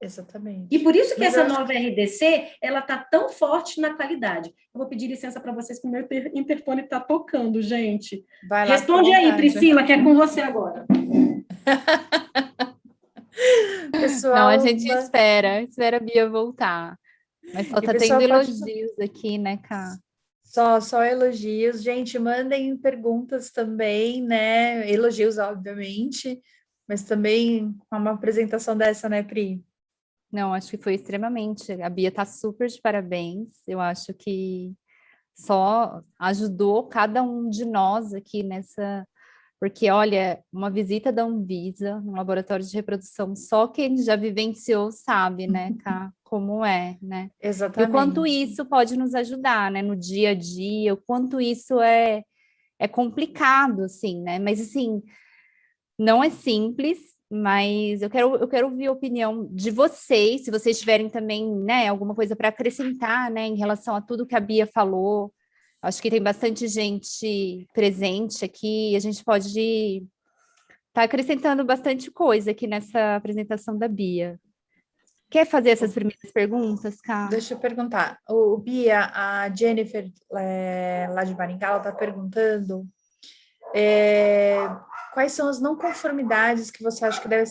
Exatamente. E por isso que essa nova RDC, ela está tão forte na qualidade. Eu vou pedir licença para vocês, que o meu interfone está tocando, gente. Vai lá, responde aí, Priscila, que é com você agora. Pessoal, não, a gente espera a Bia voltar. Mas só tá tendo elogios aqui, né, Cá? Só elogios. Gente, mandem perguntas também, né? Elogios, obviamente, mas também com uma apresentação dessa, né, Pri? Não, acho que foi extremamente. A Bia tá super de parabéns. Eu acho que só ajudou cada um de nós aqui nessa. Porque, olha, uma visita da Anvisa, um laboratório de reprodução, só quem já vivenciou sabe, né, Cá, como é, né? Exatamente. E o quanto isso pode nos ajudar, né, no dia a dia, o quanto isso é complicado, assim, né? Mas, assim, não é simples, mas eu quero ouvir a opinião de vocês, se vocês tiverem também, né, alguma coisa para acrescentar, né, em relação a tudo que a Bia falou. Acho que tem bastante gente presente aqui, a gente pode estar acrescentando bastante coisa aqui nessa apresentação da Bia. Quer fazer essas primeiras perguntas, Cá? Deixa eu perguntar. O Bia, a Jennifer, lá de Maringá, ela está perguntando quais são as não conformidades que você acha que deve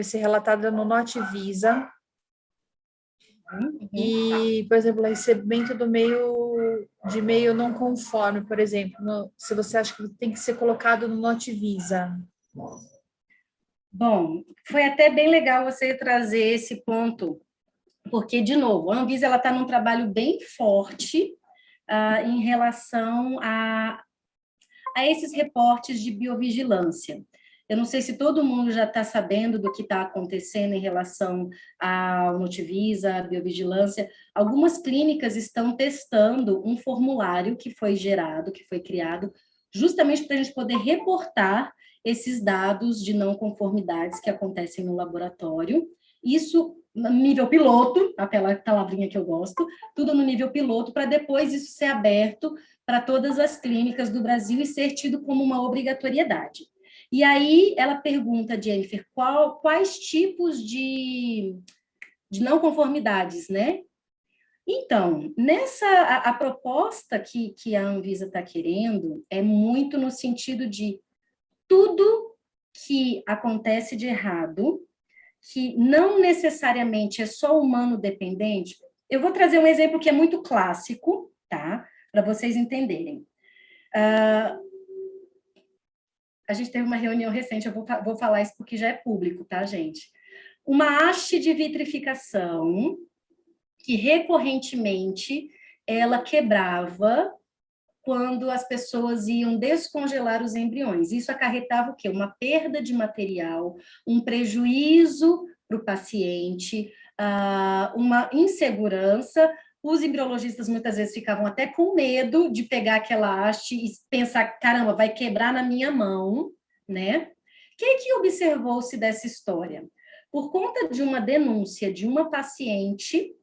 ser relatada no Notivisa. E, por exemplo, o recebimento de meio não conforme, por exemplo, se você acha que tem que ser colocado no Notivisa. Bom, foi até bem legal você trazer esse ponto, porque, de novo, a Anvisa está num trabalho bem forte em relação a esses reportes de biovigilância. Eu não sei se todo mundo já está sabendo do que está acontecendo em relação ao Notivisa, à biovigilância. Algumas clínicas estão testando um formulário que foi gerado, que foi criado, justamente para a gente poder reportar esses dados de não conformidades que acontecem no laboratório. Isso no nível piloto, aquela palavrinha que eu gosto, tudo no nível piloto, para depois isso ser aberto para todas as clínicas do Brasil e ser tido como uma obrigatoriedade. E aí ela pergunta, Jennifer, quais tipos de não conformidades, né? Então, a proposta que a Anvisa está querendo é muito no sentido de tudo que acontece de errado, que não necessariamente é só humano dependente. Eu vou trazer um exemplo que é muito clássico, tá? Para vocês entenderem. A gente teve uma reunião recente, eu vou falar isso porque já é público, tá, gente? Uma haste de vitrificação que recorrentemente ela quebrava quando as pessoas iam descongelar os embriões. Isso acarretava o quê? Uma perda de material, um prejuízo para o paciente, uma insegurança. Os embriologistas muitas vezes ficavam até com medo de pegar aquela haste e pensar, caramba, vai quebrar na minha mão, né? O que observou-se dessa história? Por conta de uma denúncia de uma paciente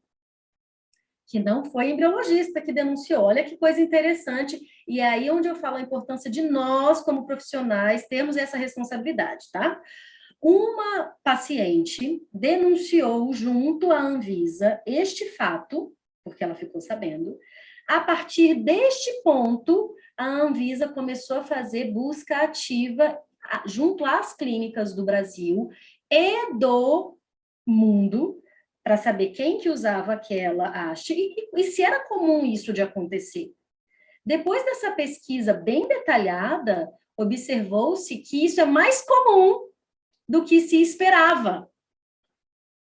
que não foi embriologista que denunciou. Olha que coisa interessante. E é aí onde eu falo a importância de nós, como profissionais, termos essa responsabilidade, tá? Uma paciente denunciou junto à Anvisa este fato, porque ela ficou sabendo. A partir deste ponto, a Anvisa começou a fazer busca ativa junto às clínicas do Brasil e do mundo, para saber quem que usava aquela haste e se era comum isso de acontecer. Depois dessa pesquisa bem detalhada, observou-se que isso é mais comum do que se esperava.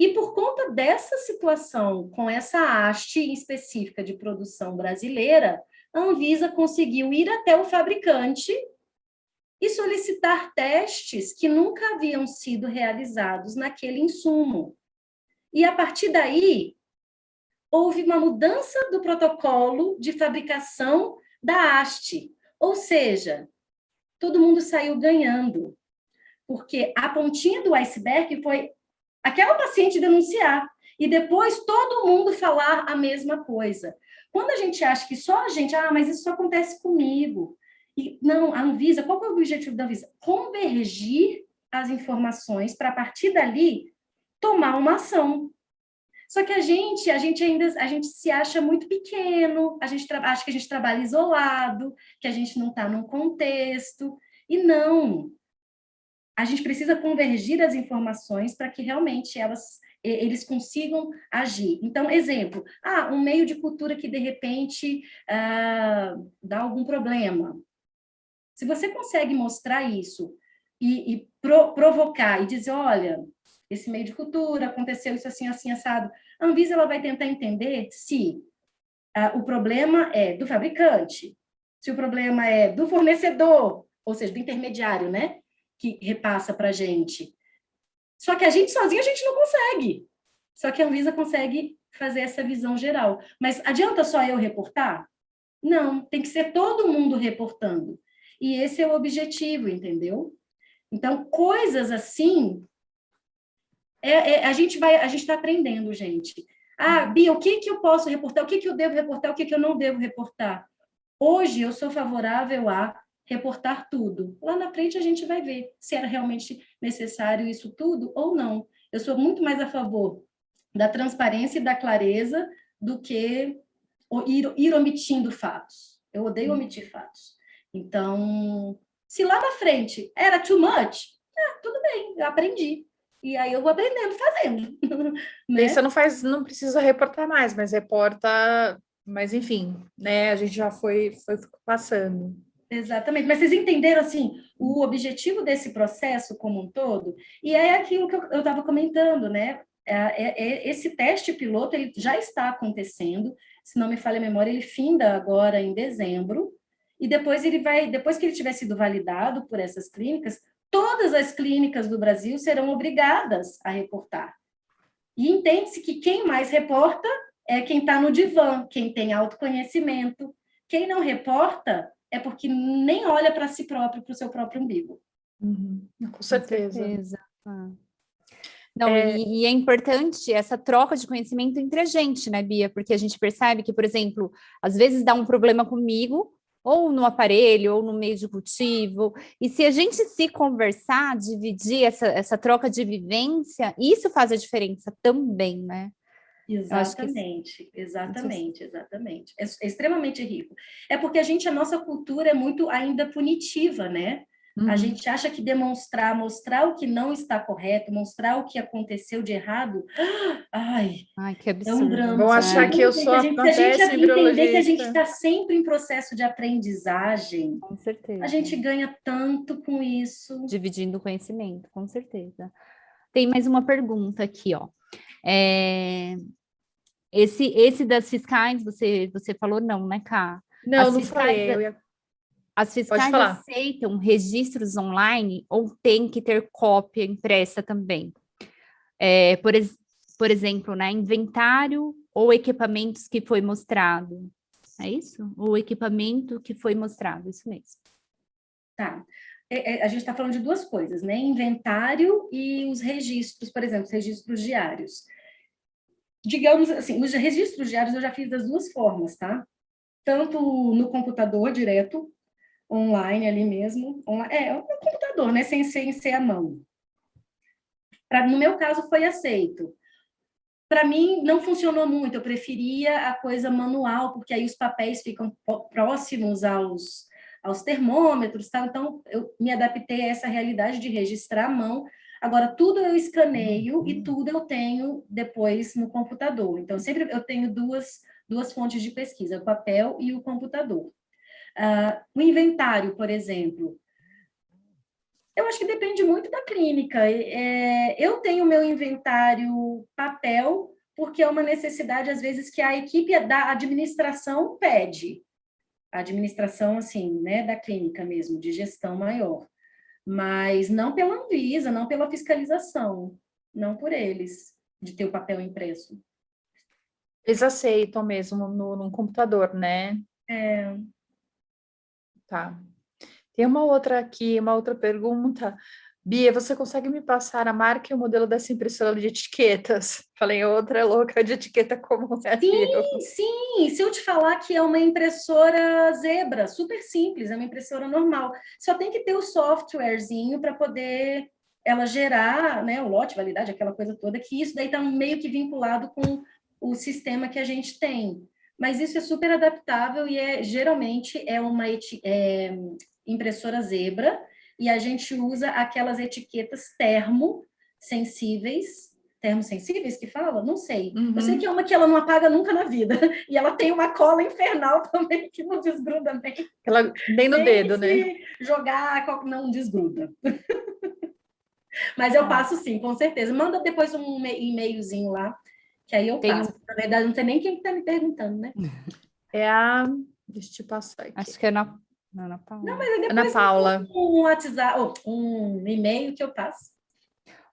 E por conta dessa situação, com essa haste específica de produção brasileira, a Anvisa conseguiu ir até o fabricante e solicitar testes que nunca haviam sido realizados naquele insumo. E, a partir daí, houve uma mudança do protocolo de fabricação da haste. Ou seja, todo mundo saiu ganhando, porque a pontinha do iceberg foi aquela paciente denunciar e depois todo mundo falar a mesma coisa. Quando a gente acha que só a gente, mas isso só acontece comigo. E não, a Anvisa, qual é o objetivo da Anvisa? Convergir as informações para, a partir dali, tomar uma ação. Só que a gente se acha muito pequeno, a gente acha que a gente trabalha isolado, que a gente não está num contexto, e não. A gente precisa convergir as informações para que realmente eles consigam agir. Então, exemplo, um meio de cultura que, de repente, dá algum problema. Se você consegue mostrar isso e provocar e dizer, olha, esse meio de cultura, aconteceu isso assim, assim, assado. A Anvisa ela vai tentar entender se o problema é do fabricante, se o problema é do fornecedor, ou seja, do intermediário, né, que repassa para a gente. Só que a gente sozinho a gente não consegue. Só que a Anvisa consegue fazer essa visão geral. Mas adianta só eu reportar? Não, tem que ser todo mundo reportando. E esse é o objetivo, entendeu? Então, coisas assim... a gente está aprendendo, gente. Bia, o que eu posso reportar? O que eu devo reportar? O que eu não devo reportar? Hoje, eu sou favorável a reportar tudo. Lá na frente, a gente vai ver se era realmente necessário isso tudo ou não. Eu sou muito mais a favor da transparência e da clareza do que ir omitindo fatos. Eu odeio omitir fatos. Então, se lá na frente era too much, tudo bem, eu aprendi. E aí eu vou aprendendo fazendo. Né? Você não precisa reportar mais, mas reporta, mas enfim, né? A gente já foi passando. Exatamente, mas vocês entenderam, assim, o objetivo desse processo como um todo? E é aquilo que eu estava comentando, né? Esse teste piloto, ele já está acontecendo, se não me falha a memória, ele finda agora em dezembro, e depois que ele tiver sido validado por essas clínicas, todas as clínicas do Brasil serão obrigadas a reportar. E entende-se que quem mais reporta é quem está no divã, quem tem autoconhecimento. Quem não reporta é porque nem olha para si próprio, para o seu próprio umbigo. Com certeza. Ah. Não, e é importante essa troca de conhecimento entre a gente, né, Bia? Porque a gente percebe que, por exemplo, às vezes dá um problema comigo, ou no aparelho, ou no meio de cultivo, e se a gente se conversar, dividir essa troca de vivência, isso faz a diferença também, né? Exatamente, exatamente. É extremamente rico. É porque a nossa cultura é muito ainda punitiva, né? A gente acha que mostrar o que não está correto, mostrar o que aconteceu de errado, ai, que é um absurdo. drama. Vão achar que eu sou se a gente péssima entender que a gente embriologista. está sempre em processo de aprendizagem, Com certeza. a gente ganha tanto com isso. Dividindo o conhecimento, com certeza. Tem mais uma pergunta aqui, ó. Esse das fiscais, você falou não, né, Ká? Não, não falei. As fiscais aceitam registros online ou tem que ter cópia impressa também? Por exemplo, né, inventário ou equipamentos que foi mostrado. É isso? O equipamento que foi mostrado, isso mesmo. Tá. A gente está falando de duas coisas, né? Inventário e os registros, por exemplo, os registros diários. Digamos assim, os registros diários eu já fiz das duas formas, tá? Tanto no computador direto, online ali mesmo, no computador, né? Sem ser à mão. No meu caso, foi aceito. Para mim, não funcionou muito, eu preferia a coisa manual, porque aí os papéis ficam próximos aos termômetros, tá? Então, eu me adaptei a essa realidade de registrar à mão. Agora, tudo eu escaneio e tudo eu tenho depois no computador. Então, sempre eu tenho duas fontes de pesquisa, o papel e o computador. O inventário, por exemplo, eu acho que depende muito da clínica. Eu tenho meu inventário papel, porque é uma necessidade, às vezes, que a equipe da administração pede. A administração, assim, né, da clínica mesmo, de gestão maior. Mas não pela Anvisa, não pela fiscalização, não por eles, de ter o papel impresso. Eles aceitam mesmo no computador, né? Tá. Tem uma outra pergunta. Bia, você consegue me passar a marca e o modelo dessa impressora de etiquetas? Falei, outra louca de etiqueta como é eu. Sim, se eu te falar que é uma impressora Zebra, super simples, é uma impressora normal. Só tem que ter o softwarezinho para poder ela gerar, né, o lote, validade, aquela coisa toda, que isso daí está meio que vinculado com o sistema que a gente tem. Mas isso é super adaptável e geralmente é uma impressora Zebra, e a gente usa aquelas etiquetas termosensíveis que fala? Não sei. Eu sei que é uma que ela não apaga nunca na vida. E ela tem uma cola infernal também, que não desgruda nem. Ela nem no dedo, né? Jogar, não desgruda. Mas eu passo sim, com certeza. Manda depois um e-mailzinho lá, que aí eu passo. Na verdade, não sei nem quem está me perguntando, né? Deixa eu te passar aqui. Acho que é Ana Paula. Não, mas depois Ana Paula. Um WhatsApp, um e-mail que eu passo.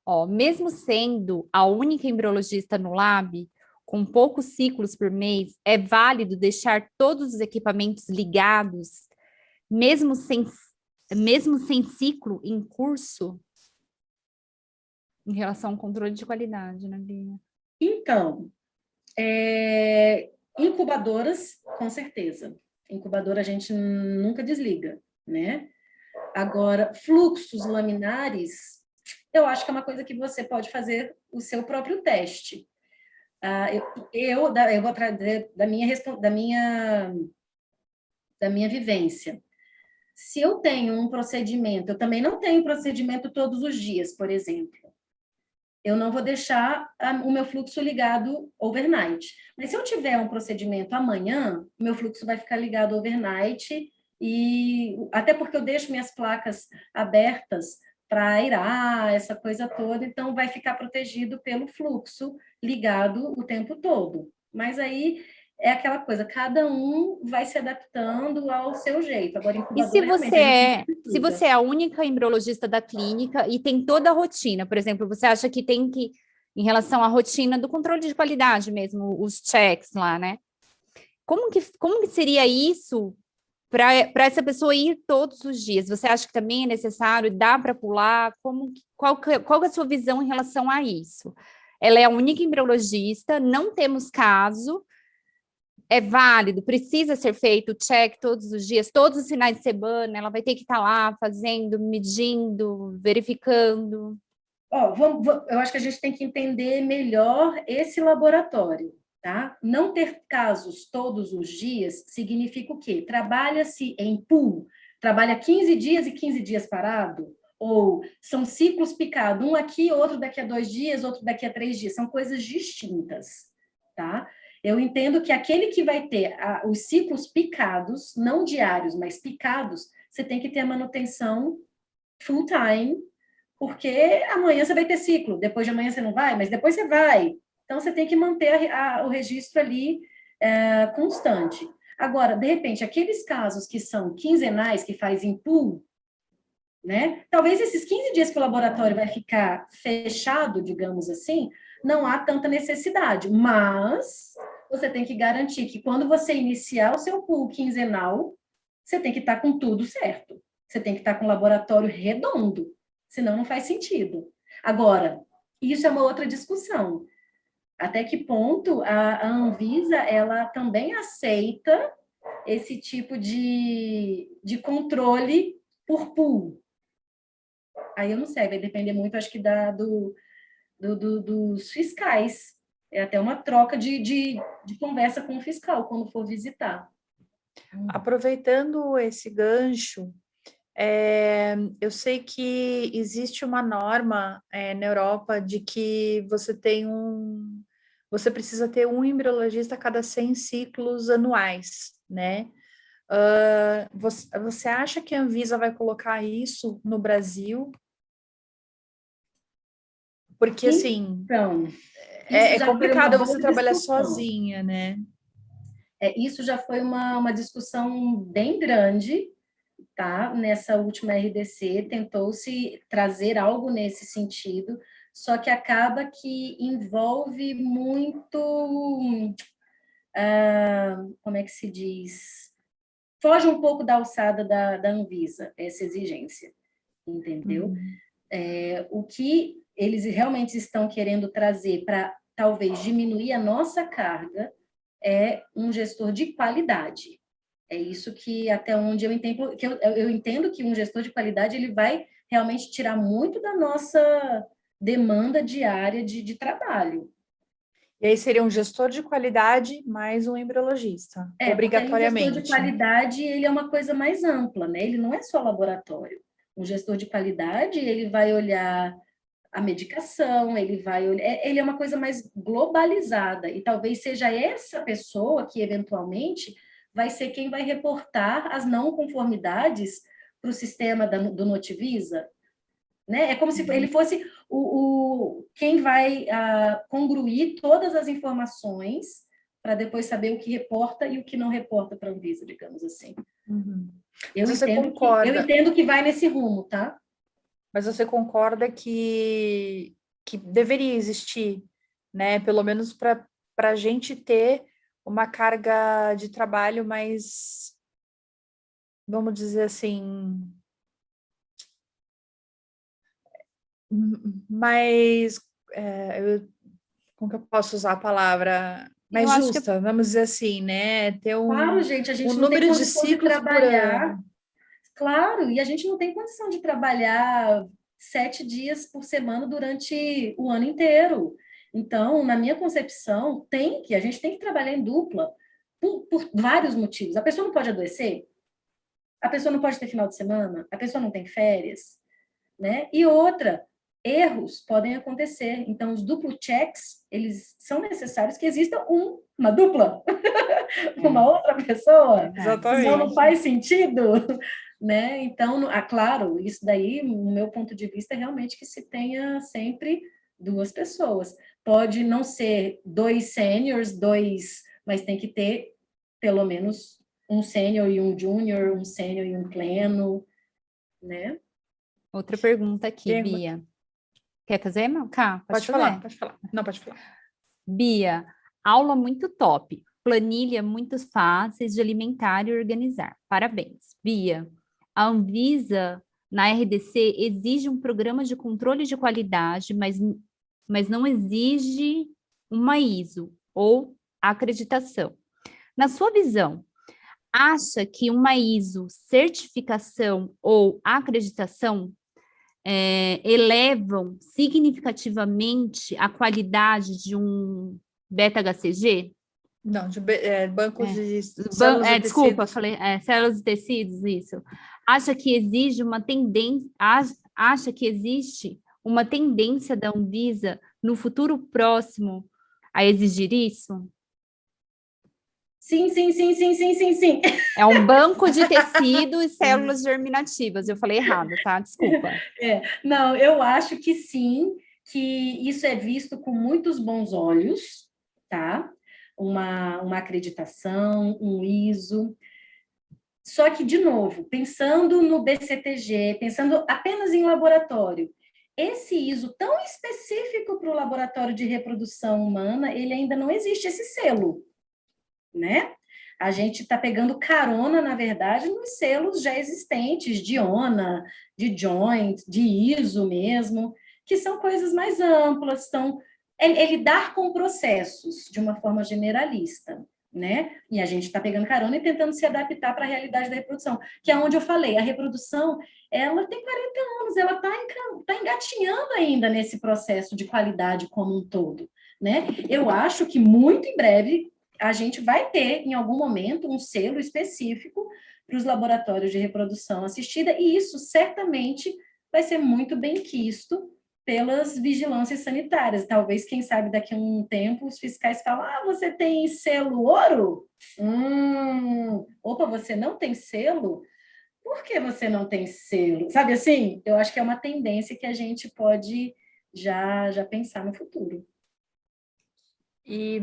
Ó, mesmo sendo a única embriologista no lab, com poucos ciclos por mês, é válido deixar todos os equipamentos ligados, mesmo sem ciclo em curso, em relação ao controle de qualidade, né, Bia? Então, incubadoras, com certeza. Incubadora a gente nunca desliga, né? Agora, fluxos laminares, eu acho que é uma coisa que você pode fazer o seu próprio teste. Eu vou trazer da minha vivência. Se eu tenho um procedimento, eu também não tenho procedimento todos os dias, por exemplo. Eu não vou deixar o meu fluxo ligado overnight. Mas se eu tiver um procedimento amanhã, o meu fluxo vai ficar ligado overnight, e até porque eu deixo minhas placas abertas para aerar, essa coisa toda, então vai ficar protegido pelo fluxo ligado o tempo todo. Mas aí é aquela coisa, cada um vai se adaptando ao seu jeito. Agora, e se você é a única embriologista da clínica e tem toda a rotina, por exemplo, você acha que tem que, em relação à rotina do controle de qualidade mesmo, os checks lá, né? Como que seria isso para essa pessoa ir todos os dias, você acha que também é necessário? Dá para pular? Qual é a sua visão em relação a isso? Ela é a única embriologista, não temos caso, é válido, precisa ser feito o check todos os dias, todos os finais de semana, ela vai ter que estar lá fazendo, medindo, verificando. Eu acho que a gente tem que entender melhor esse laboratório, tá? Não ter casos todos os dias significa o quê? Trabalha-se em pool, trabalha 15 dias e 15 dias parado, ou são ciclos picados, um aqui, outro daqui a 2 dias, outro daqui a 3 dias, são coisas distintas, tá? Eu entendo que aquele que vai ter os ciclos picados, não diários, mas picados, você tem que ter a manutenção full time, porque amanhã você vai ter ciclo, depois de amanhã você não vai, mas depois você vai. Então, você tem que manter o registro ali constante. Agora, de repente, aqueles casos que são quinzenais, que faz em pool, né? Talvez esses 15 dias que o laboratório vai ficar fechado, digamos assim, não há tanta necessidade, mas você tem que garantir que quando você iniciar o seu pool quinzenal, você tem que estar com tudo certo. Você tem que estar com o laboratório redondo, senão não faz sentido. Agora, isso é uma outra discussão. Até que ponto a Anvisa, ela também aceita esse tipo de controle por pool? Aí eu não sei, vai depender muito, acho que dos fiscais. É até uma troca de conversa com o fiscal quando for visitar. Aproveitando esse gancho, eu sei que existe uma norma na Europa de que você precisa ter um embriologista a cada 100 ciclos anuais, né? Você acha que a Anvisa vai colocar isso no Brasil? Porque, assim, Então, é já foi uma complicado boa você trabalhar discussão. sozinha, né? Isso já foi uma discussão bem grande, tá? Nessa última RDC, tentou-se trazer algo nesse sentido, só que acaba que envolve muito, como é que se diz? Foge um pouco da alçada da Anvisa, essa exigência, entendeu? O que eles realmente estão querendo trazer para talvez diminuir a nossa carga é um gestor de qualidade. É isso que até onde eu entendo que eu entendo que um gestor de qualidade ele vai realmente tirar muito da nossa demanda diária de trabalho. E aí seria um gestor de qualidade mais um embriologista, Porque aí o gestor de obrigatoriamente. qualidade ele é uma coisa mais ampla, né? Ele não é só laboratório. Um gestor de qualidade ele vai olhar a medicação, ele é uma coisa mais globalizada, e talvez seja essa pessoa que, eventualmente, vai ser quem vai reportar as não conformidades para o sistema do Notivisa, né? É como se ele fosse quem vai congruir todas as informações para depois saber o que reporta e o que não reporta para a Anvisa, digamos assim. Eu entendo que vai nesse rumo, tá? Mas você concorda que deveria existir, né? Pelo menos para a gente ter uma carga de trabalho mais, vamos dizer assim, mais, como que eu posso usar a palavra? Mais justa, vamos dizer assim, né? Ter Claro, gente, a gente não tem número de condição de ciclos por trabalhar. ano. Claro, e a gente não tem condição de trabalhar 7 dias por semana durante o ano inteiro. Então, na minha concepção, a gente tem que trabalhar em dupla por vários motivos. A pessoa não pode adoecer, a pessoa não pode ter final de semana, a pessoa não tem férias, né? E outra, erros podem acontecer. Então, os duplo checks, eles são necessários que exista uma dupla, uma outra pessoa, senão não faz sentido, né? Então, claro, isso daí, no meu ponto de vista, é realmente que se tenha sempre 2 pessoas. Pode não ser 2 seniors, mas tem que ter pelo menos um sênior e um júnior, um sênior e um pleno, né? Outra pergunta aqui, Bia. Quer fazer, Cá? Pode falar. Não, pode falar. Bia, aula muito top. planilha muito fáceis de alimentar e organizar. Parabéns. Bia, a Anvisa, na RDC, exige um programa de controle de qualidade, mas não exige uma ISO ou acreditação. Na sua visão, acha que uma ISO, certificação ou acreditação elevam significativamente a qualidade de um beta-HCG? Não, bancos de células e Desculpa, tecidos. falei células e tecidos, isso. Acha que exige uma tendência, acha que existe uma tendência da Anvisa no futuro próximo a exigir isso? Sim, sim, sim, sim, sim, sim, sim. É um banco de tecido e células germinativas. Eu falei errado, tá? Desculpa. Não, eu acho que sim, que isso é visto com muitos bons olhos, tá? Uma acreditação, um ISO. Só que, de novo, pensando no BCTG, pensando apenas em laboratório, esse ISO tão específico para o laboratório de reprodução humana, ele ainda não existe esse selo, né? A gente está pegando carona, na verdade, nos selos já existentes, de ONA, de Joint, de ISO mesmo, que são coisas mais amplas, é lidar com processos de uma forma generalista, né? E a gente está pegando carona e tentando se adaptar para a realidade da reprodução, que é onde eu falei, a reprodução, ela tem 40 anos, ela está engatinhando ainda nesse processo de qualidade como um todo, né? Eu acho que muito em breve a gente vai ter, em algum momento, um selo específico para os laboratórios de reprodução assistida, e isso certamente vai ser muito bem quisto pelas vigilâncias sanitárias. Talvez, quem sabe, daqui a um tempo, os fiscais falam, você tem selo ouro? Opa, você não tem selo? Por que você não tem selo? Sabe assim? Eu acho que é uma tendência que a gente pode já pensar no futuro. E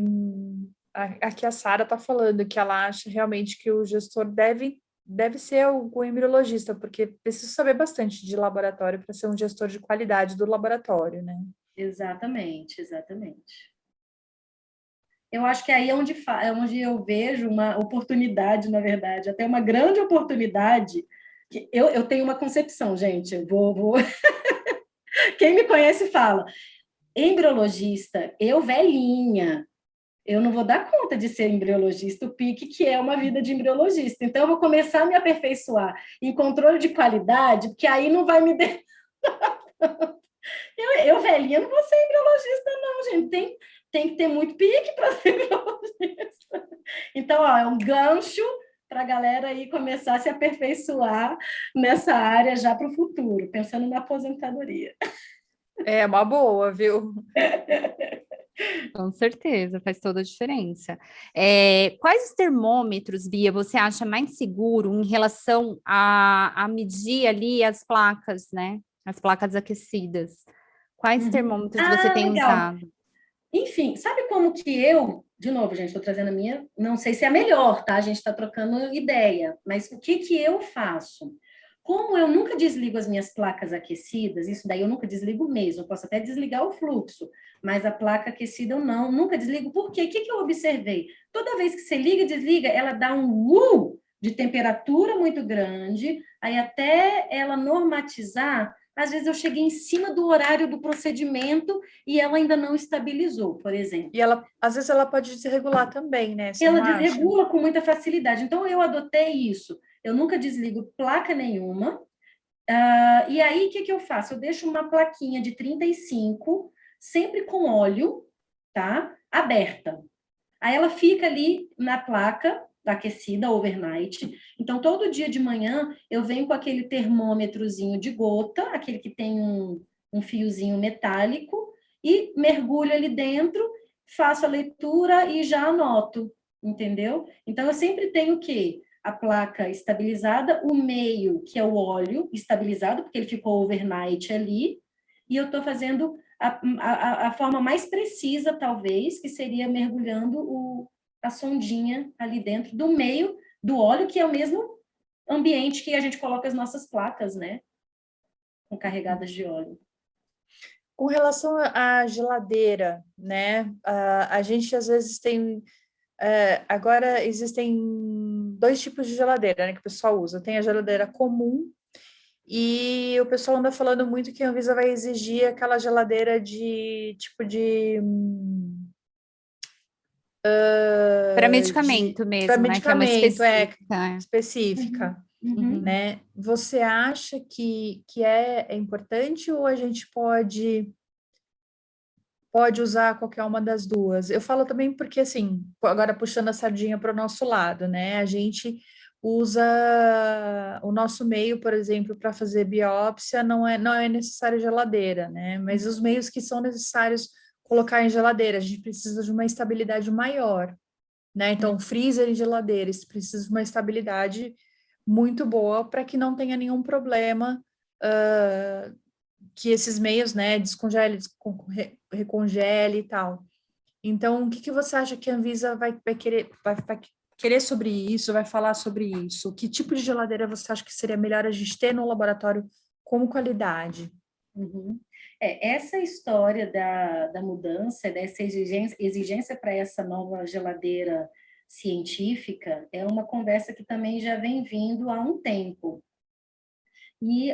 aqui a Sara está falando que ela acha realmente que o gestor deve ser o embriologista, porque precisa saber bastante de laboratório para ser um gestor de qualidade do laboratório, né? Exatamente, exatamente. Eu acho que aí é onde eu vejo uma oportunidade, na verdade, até uma grande oportunidade. Que eu tenho uma concepção, gente, Quem me conhece fala, embriologista, eu velhinha, eu não vou dar conta de ser embriologista, o pique que é uma vida de embriologista. Então, eu vou começar a me aperfeiçoar em controle de qualidade, porque aí não vai me... Eu velhinha, não vou ser embriologista, não, gente. Tem que ter muito pique para ser embriologista. Então, é um gancho para a galera aí começar a se aperfeiçoar nessa área já para o futuro, pensando na aposentadoria. É uma boa, viu? Com certeza, faz toda a diferença. Quais os termômetros, Bia, você acha mais seguro em relação a medir ali as placas, né? As placas aquecidas. Quais termômetros você tem Legal. usado? Enfim, sabe como que de novo, gente, estou trazendo a minha, não sei se é a melhor, tá? A gente está trocando ideia, mas o que eu faço? Como eu nunca desligo as minhas placas aquecidas, isso daí eu nunca desligo mesmo, eu posso até desligar o fluxo, mas a placa aquecida eu nunca desligo. Por quê? O que eu observei? Toda vez que você liga e desliga, ela dá um de temperatura muito grande, aí até ela normatizar, às vezes eu cheguei em cima do horário do procedimento e ela ainda não estabilizou, por exemplo. E às vezes ela pode desregular também, né? Você Ela não acha? desregula com muita facilidade. Então, eu adotei isso. Eu nunca desligo placa nenhuma. E aí, o que eu faço? Eu deixo uma plaquinha de 35, sempre com óleo, tá? Aberta. Aí ela fica ali na placa aquecida, overnight. Então, todo dia de manhã, eu venho com aquele termômetrozinho de gota, aquele que tem um fiozinho metálico, e mergulho ali dentro, faço a leitura e já anoto, entendeu? Então, eu sempre tenho o quê? A placa estabilizada, o meio, que é o óleo estabilizado, porque ele ficou overnight ali, e eu estou fazendo a forma mais precisa, talvez, que seria mergulhando a sondinha ali dentro do meio do óleo, que é o mesmo ambiente que a gente coloca as nossas placas, né? Carregadas de óleo. Com relação à geladeira, né? A gente às vezes tem Agora existem dois tipos de geladeira, né, que o pessoal usa. Tem a geladeira comum e o pessoal anda falando muito que a Anvisa vai exigir aquela geladeira de tipo Para medicamento para mesmo, né? Que é uma medicamento, específica. específica, Uhum. né? Você acha que é importante ou a gente pode usar qualquer uma das duas? Eu falo também porque, assim, agora puxando a sardinha para o nosso lado, né? A gente usa o nosso meio, por exemplo, para fazer biópsia, não é necessário geladeira, né? Mas os meios que são necessários colocar em geladeira, a gente precisa de uma estabilidade maior, né? Então, freezer e geladeira, isso precisa de uma estabilidade muito boa para que não tenha nenhum problema, que esses meios, né, descongele, recongele e tal. Então, o que você acha que a Anvisa vai querer sobre isso, vai falar sobre isso? Que tipo de geladeira você acha que seria melhor a gente ter no laboratório como qualidade? Uhum. Essa história da mudança, dessa exigência para essa nova geladeira científica, é uma conversa que também já vem vindo há um tempo. E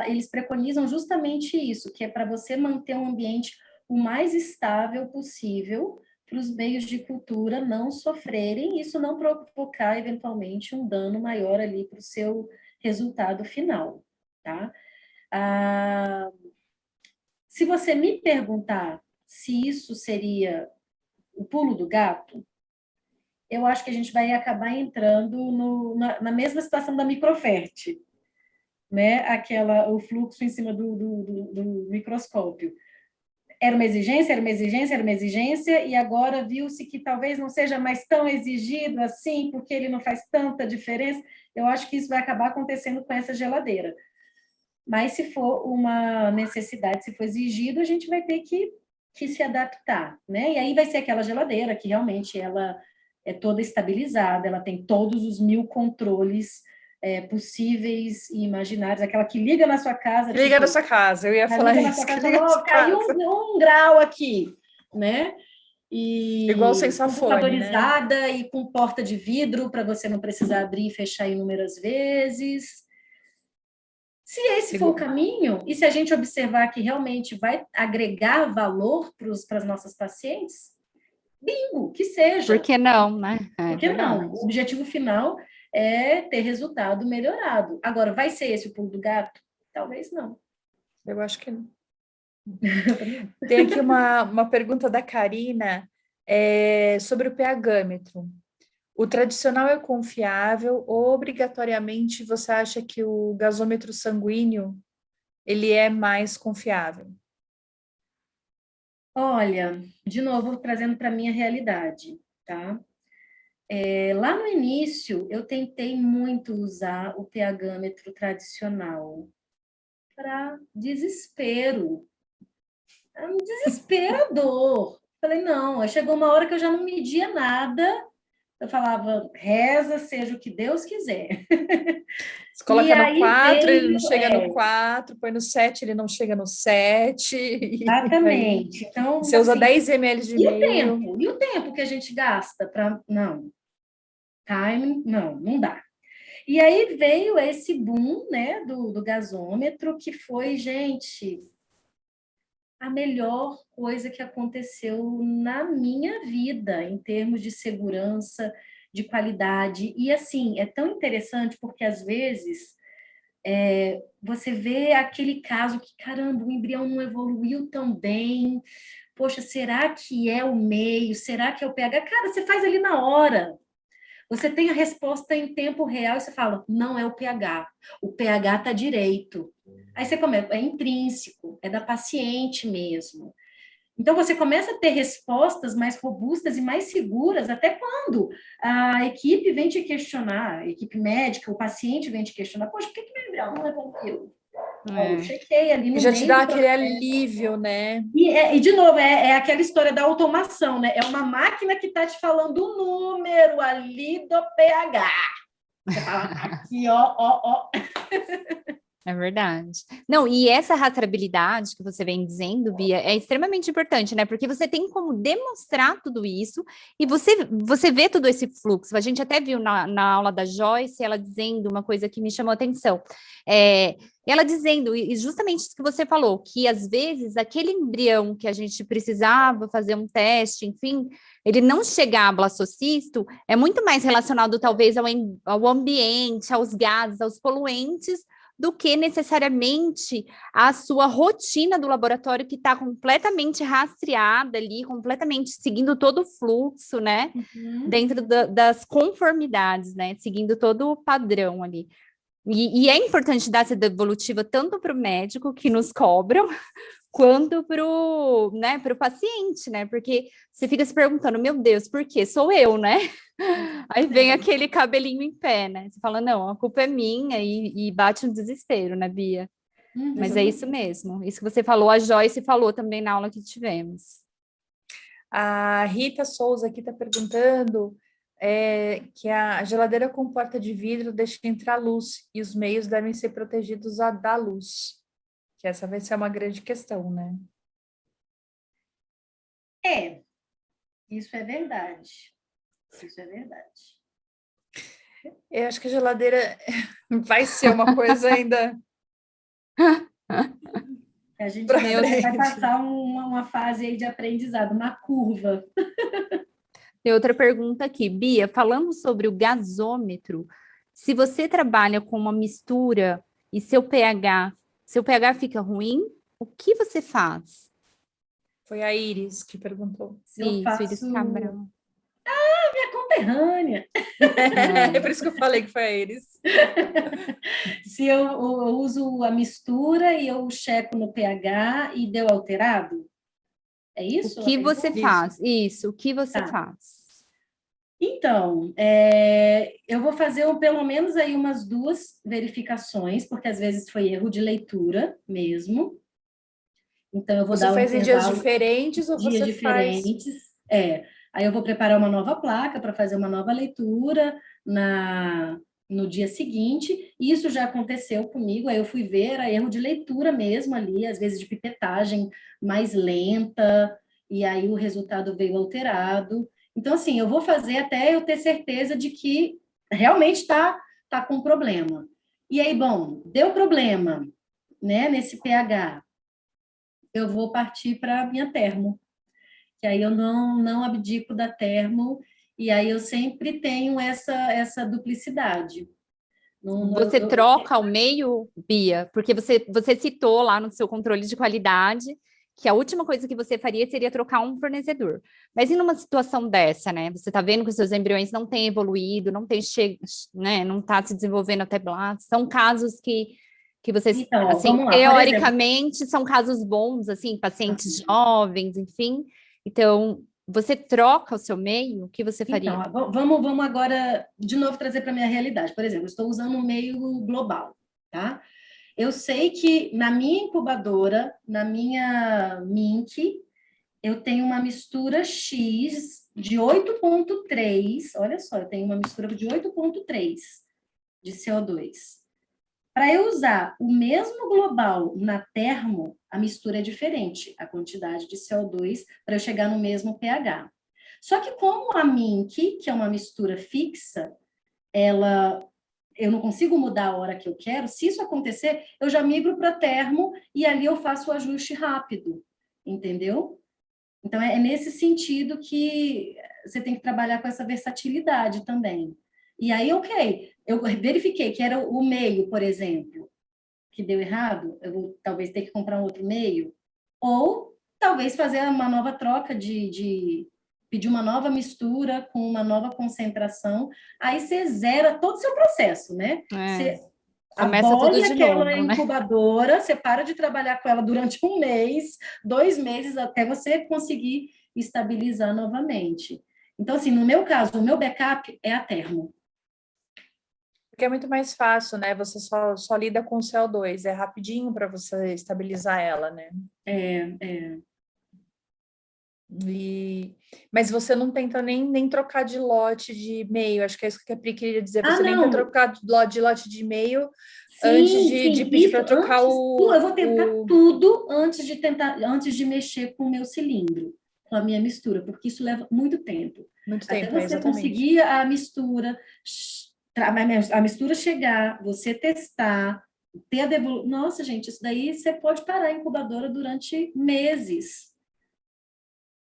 eles preconizam justamente isso, que é para você manter um ambiente o mais estável possível para os meios de cultura não sofrerem, isso não provocar, eventualmente, um dano maior ali para o seu resultado final, tá? Se você me perguntar se isso seria o pulo do gato, eu acho que a gente vai acabar entrando na mesma situação da microferte, né? O fluxo em cima do microscópio. Era uma exigência, era uma exigência, era uma exigência, e agora viu-se que talvez não seja mais tão exigido assim, porque ele não faz tanta diferença. Eu acho que isso vai acabar acontecendo com essa geladeira. Mas se for uma necessidade, se for exigido, a gente vai ter que se adaptar, né? E aí vai ser aquela geladeira que realmente ela é toda estabilizada, ela tem todos os 1000 controles possíveis e imaginários, aquela que liga na sua casa. Liga na sua casa, eu ia falar liga na isso. sua casa e fala, caiu um grau aqui, né? Igual o E Sensafone, né? computadorizada e com porta de vidro para você não precisar abrir e fechar inúmeras vezes. Se esse for o caminho, e se a gente observar que realmente vai agregar valor para as nossas pacientes, bingo, que seja. Por que não, né? Por que não? O objetivo final é ter resultado melhorado. Agora, vai ser esse o pulo do gato? Talvez não. Eu acho que não. Tem aqui uma pergunta da Karina sobre o pH-metro. O tradicional é confiável ou obrigatoriamente você acha que o gasômetro sanguíneo ele é mais confiável? Olha, de novo, trazendo para a minha realidade, tá? Lá no início, eu tentei muito usar o pH-metro tradicional para desespero. É um desesperador. Falei, não, aí chegou uma hora que eu já não media nada. Eu falava, reza, seja o que Deus quiser. Você coloca no 4, ele não veio, chega no 4, põe no 7, ele não chega no 7. Aí exatamente. Então, você usa assim, 10 ml de meio. e o tempo que a gente gasta para. Não, timing, não dá. E aí veio esse boom, né, do gasômetro, que foi, gente, a melhor coisa que aconteceu na minha vida, em termos de segurança, de qualidade. E, assim, é tão interessante porque, às vezes, você vê aquele caso que, caramba, o embrião não evoluiu tão bem. Poxa, será que é o meio? Será que é o pH? Cara, você faz ali na hora. Você tem a resposta em tempo real e você fala, não é o pH está direito. Aí você começa, é intrínseco, é da paciente mesmo. Então você começa a ter respostas mais robustas e mais seguras, até quando a equipe vem te questionar, a equipe médica, o paciente vem te questionar, poxa, por que meu embrião não evoluiu? Eu chequei ali no Já te meio dá do aquele processo. alívio, né? E de novo, aquela história da automação, né? É uma máquina que está te falando o número ali do pH. Você fala, aqui, ó. É verdade. Não, e essa rastreabilidade que você vem dizendo, Bia, é extremamente importante, né? Porque você tem como demonstrar tudo isso e você vê todo esse fluxo. A gente até viu na aula da Joyce, ela dizendo uma coisa que me chamou a atenção. Ela dizendo, e justamente isso que você falou, que às vezes aquele embrião que a gente precisava fazer um teste, enfim, ele não chegar a blastocisto, é muito mais relacionado talvez ao ambiente, aos gases, aos poluentes, do que necessariamente a sua rotina do laboratório que está completamente rastreada ali, completamente seguindo todo o fluxo, né? Dentro das conformidades, né? Seguindo todo o padrão ali. E é importante dar essa devolutiva tanto para o médico que nos cobram, quanto para o, né, para o paciente, né? Porque você fica se perguntando, meu Deus, por quê? Sou eu, né? Aí vem aquele cabelinho em pé, né? Você fala, não, a culpa é minha e bate um desespero, né, Bia? Mas é isso mesmo. Isso que você falou, a Joyce falou também na aula que tivemos. A Rita Souza aqui está perguntando que a geladeira com porta de vidro deixa entrar luz e os meios devem ser protegidos da luz. Que essa vai ser uma grande questão, né? Isso é verdade. Isso é verdade. Eu acho que a geladeira vai ser uma coisa ainda. A gente vai passar uma fase aí de aprendizado, uma curva. Tem outra pergunta aqui, Bia, falando sobre o gasômetro, se você trabalha com uma mistura e seu pH fica ruim, o que você faz? Foi a Iris que perguntou. Isso, Iris Cabral. Minha conterrânea. É por isso que eu falei que foi a Iris. Se eu uso a mistura e eu checo no pH e deu alterado? É isso? O que você faz? Isso, o que você faz? Então, eu vou fazer pelo menos aí umas 2 verificações, porque às vezes foi erro de leitura mesmo. Então, eu vou dar um fez em dias intervalo, diferentes ou dias você diferentes. Aí eu vou preparar uma nova placa para fazer uma nova leitura no dia seguinte. Isso já aconteceu comigo, aí eu fui ver, era erro de leitura mesmo ali, às vezes de pipetagem mais lenta, e aí o resultado veio alterado. Então, assim, eu vou fazer até eu ter certeza de que realmente tá com problema. E aí, bom, deu problema, né, nesse pH, eu vou partir para a minha termo, que aí eu não abdico da termo, e aí eu sempre tenho essa duplicidade. Você troca o meio, Bia? Porque você citou lá no seu controle de qualidade que a última coisa que você faria seria trocar um fornecedor. Mas e numa situação dessa, né? Você está vendo que os seus embriões não têm evoluído, não está se desenvolvendo até blasto. São casos que vocês, então, assim, vamos lá, teoricamente, são casos bons, assim, pacientes jovens, enfim. Então, você troca o seu meio, o que você faria? Então, vamos agora, de novo, trazer para a minha realidade. Por exemplo, eu estou usando um meio global, tá? Eu sei que na minha incubadora, na minha Mink, eu tenho uma mistura X de 8,3. Olha só, eu tenho uma mistura de 8,3 de CO2. Para eu usar o mesmo global na termo, a mistura é diferente, a quantidade de CO2 para eu chegar no mesmo pH. Só que como a Mink, que é uma mistura fixa, eu não consigo mudar a hora que eu quero, se isso acontecer, eu já migro para termo e ali eu faço o ajuste rápido, entendeu? Então, é nesse sentido que você tem que trabalhar com essa versatilidade também. E aí, ok, eu verifiquei que era o meio, por exemplo, que deu errado, eu vou talvez ter que comprar um outro meio, ou talvez fazer uma nova troca pedir uma nova mistura com uma nova concentração, aí você zera todo o seu processo, né? Você Começa tudo abole de aquela novo, né? incubadora, você para de trabalhar com ela durante 1 mês, 2 meses, até você conseguir estabilizar novamente. Então, assim, no meu caso, o meu backup é a termo. Porque é muito mais fácil, né? Você só lida com o CO2, é rapidinho para você estabilizar ela, né? Mas você não tenta nem trocar de lote de e-mail, acho que é isso que a Pri queria dizer, você nem não. tenta trocar de lote de e-mail Sim, antes de sim, pedir isso para trocar antes, eu vou tentar tudo antes de mexer com o meu cilindro, com a minha mistura, porque isso leva muito tempo. Muito Até tempo, você exatamente. conseguir a mistura chegar, você testar, ter a devolução. Nossa, gente, isso daí você pode parar a incubadora durante meses.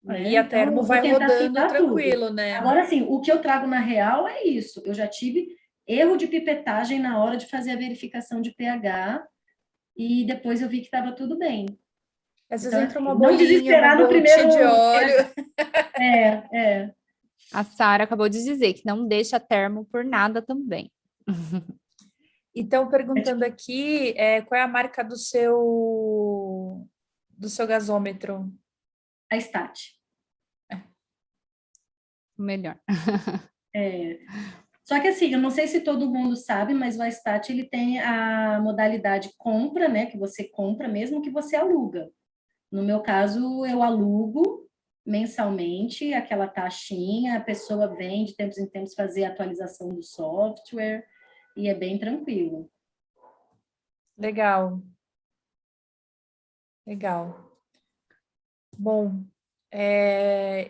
Né? E a Então, termo eu vou vai tentar rodando filtrar tranquilo, tudo. né? Agora, assim, o que eu trago na real é isso. Eu já tive erro de pipetagem na hora de fazer a verificação de pH e depois eu vi que estava tudo bem. Às vezes Então, entra assim, uma não bolinha, uma desesperar no gotinha primeiro de óleo. É. A Sara acabou de dizer que não deixa termo por nada também. Então, perguntando aqui, qual é a marca do seu gasômetro? A Stat. Melhor. Só que assim, eu não sei se todo mundo sabe, mas o iStat ele tem a modalidade compra, né? Que você compra mesmo que você aluga. No meu caso, eu alugo mensalmente aquela taxinha, a pessoa vem de tempos em tempos fazer a atualização do software e é bem tranquilo. Legal. Legal. Bom,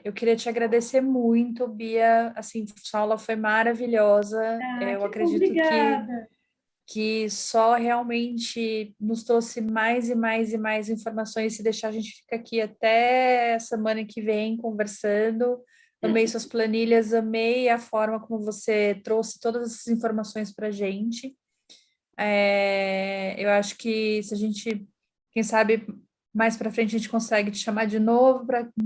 eu queria te agradecer muito, Bia. Assim, sua aula foi maravilhosa. Eu acredito Obrigada. que só realmente nos trouxe mais e mais e mais informações. Se deixar, a gente fica aqui até a semana que vem conversando. Amei suas planilhas, amei a forma como você trouxe todas essas informações para a gente. Eu acho que se a gente, quem sabe, mais para frente a gente consegue te chamar de novo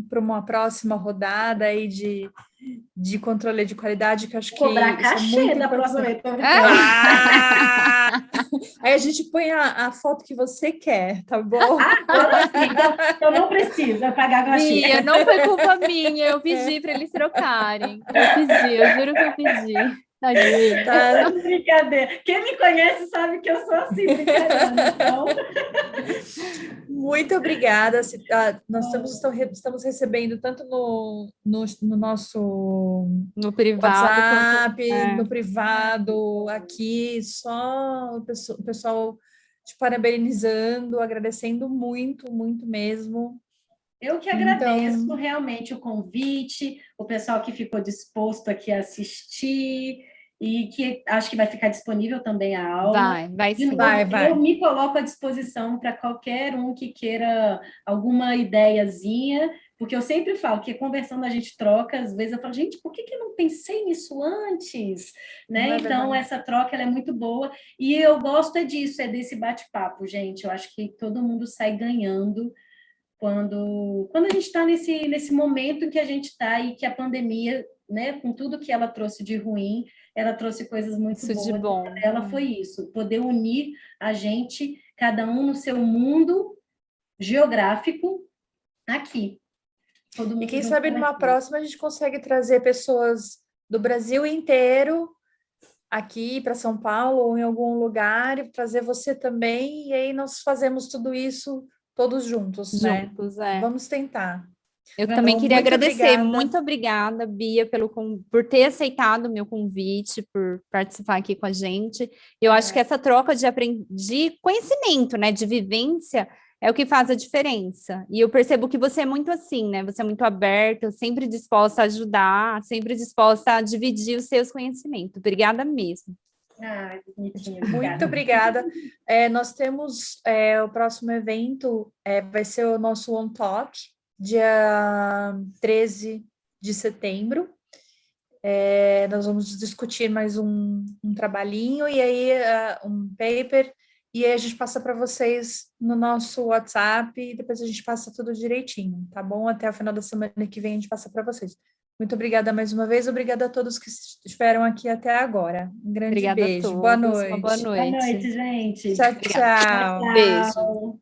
para uma próxima rodada aí de controle de qualidade, que eu acho que Cobrar isso é cachê muito da próxima importante. vez. Tô brincando. Aí a gente põe a foto que você quer, tá bom? Agora sim, então não precisa pagar cachê. Bia, não foi culpa minha, eu pedi para eles trocarem. Eu juro que eu pedi. Tadinho. Tá. Brincadeira. Quem me conhece sabe que eu sou assim, brincalhona. Então, Muito obrigada. Nós estamos recebendo tanto no nosso No privado quanto. WhatsApp, no privado, aqui, só o pessoal te parabenizando, agradecendo muito, muito mesmo. eu que Então, agradeço realmente o convite, o pessoal que ficou disposto aqui a assistir e que acho que vai ficar disponível também a aula. Vai De sim. novo, vai. eu me coloco à disposição para qualquer um que queira alguma ideiazinha, porque eu sempre falo que conversando a gente troca, às vezes eu falo, gente, por que eu não pensei nisso antes? Né? Então, essa troca ela é muito boa e eu gosto disso, é desse bate-papo, gente. Eu acho que todo mundo sai ganhando quando a gente está nesse momento em que a gente está e que a pandemia, né, com tudo que ela trouxe de ruim, ela trouxe coisas muito Isso de boas. bom. Ela foi isso, poder unir a gente, cada um no seu mundo geográfico, aqui. Todo mundo e quem sabe juntando numa aqui. próxima a gente consegue trazer pessoas do Brasil inteiro aqui para São Paulo ou em algum lugar e trazer você também, e aí nós fazemos tudo isso todos juntos, né? Juntos, Vamos tentar. Eu também Então, queria muito agradecer. obrigada. Muito obrigada, Bia, por ter aceitado o meu convite, por participar aqui com a gente. Eu acho que essa troca de conhecimento, né, de vivência, é o que faz a diferença. E eu percebo que você é muito assim, né? Você é muito aberta, sempre disposta a ajudar, sempre disposta a dividir os seus conhecimentos. Obrigada mesmo. Bonitinho, Muito obrigada. Nós temos o próximo evento, vai ser o nosso On Talk, dia 13 de setembro. Nós vamos discutir mais um trabalhinho e aí um paper, e aí a gente passa para vocês no nosso WhatsApp e depois a gente passa tudo direitinho, tá bom? Até o final da semana que vem a gente passa para vocês. Muito obrigada mais uma vez, obrigada a todos que estiveram aqui até agora. Um grande Obrigada beijo, a boa todos. Uma boa noite. Boa noite. noite, gente. Tchau, Obrigada. tchau. Beijo. Tchau.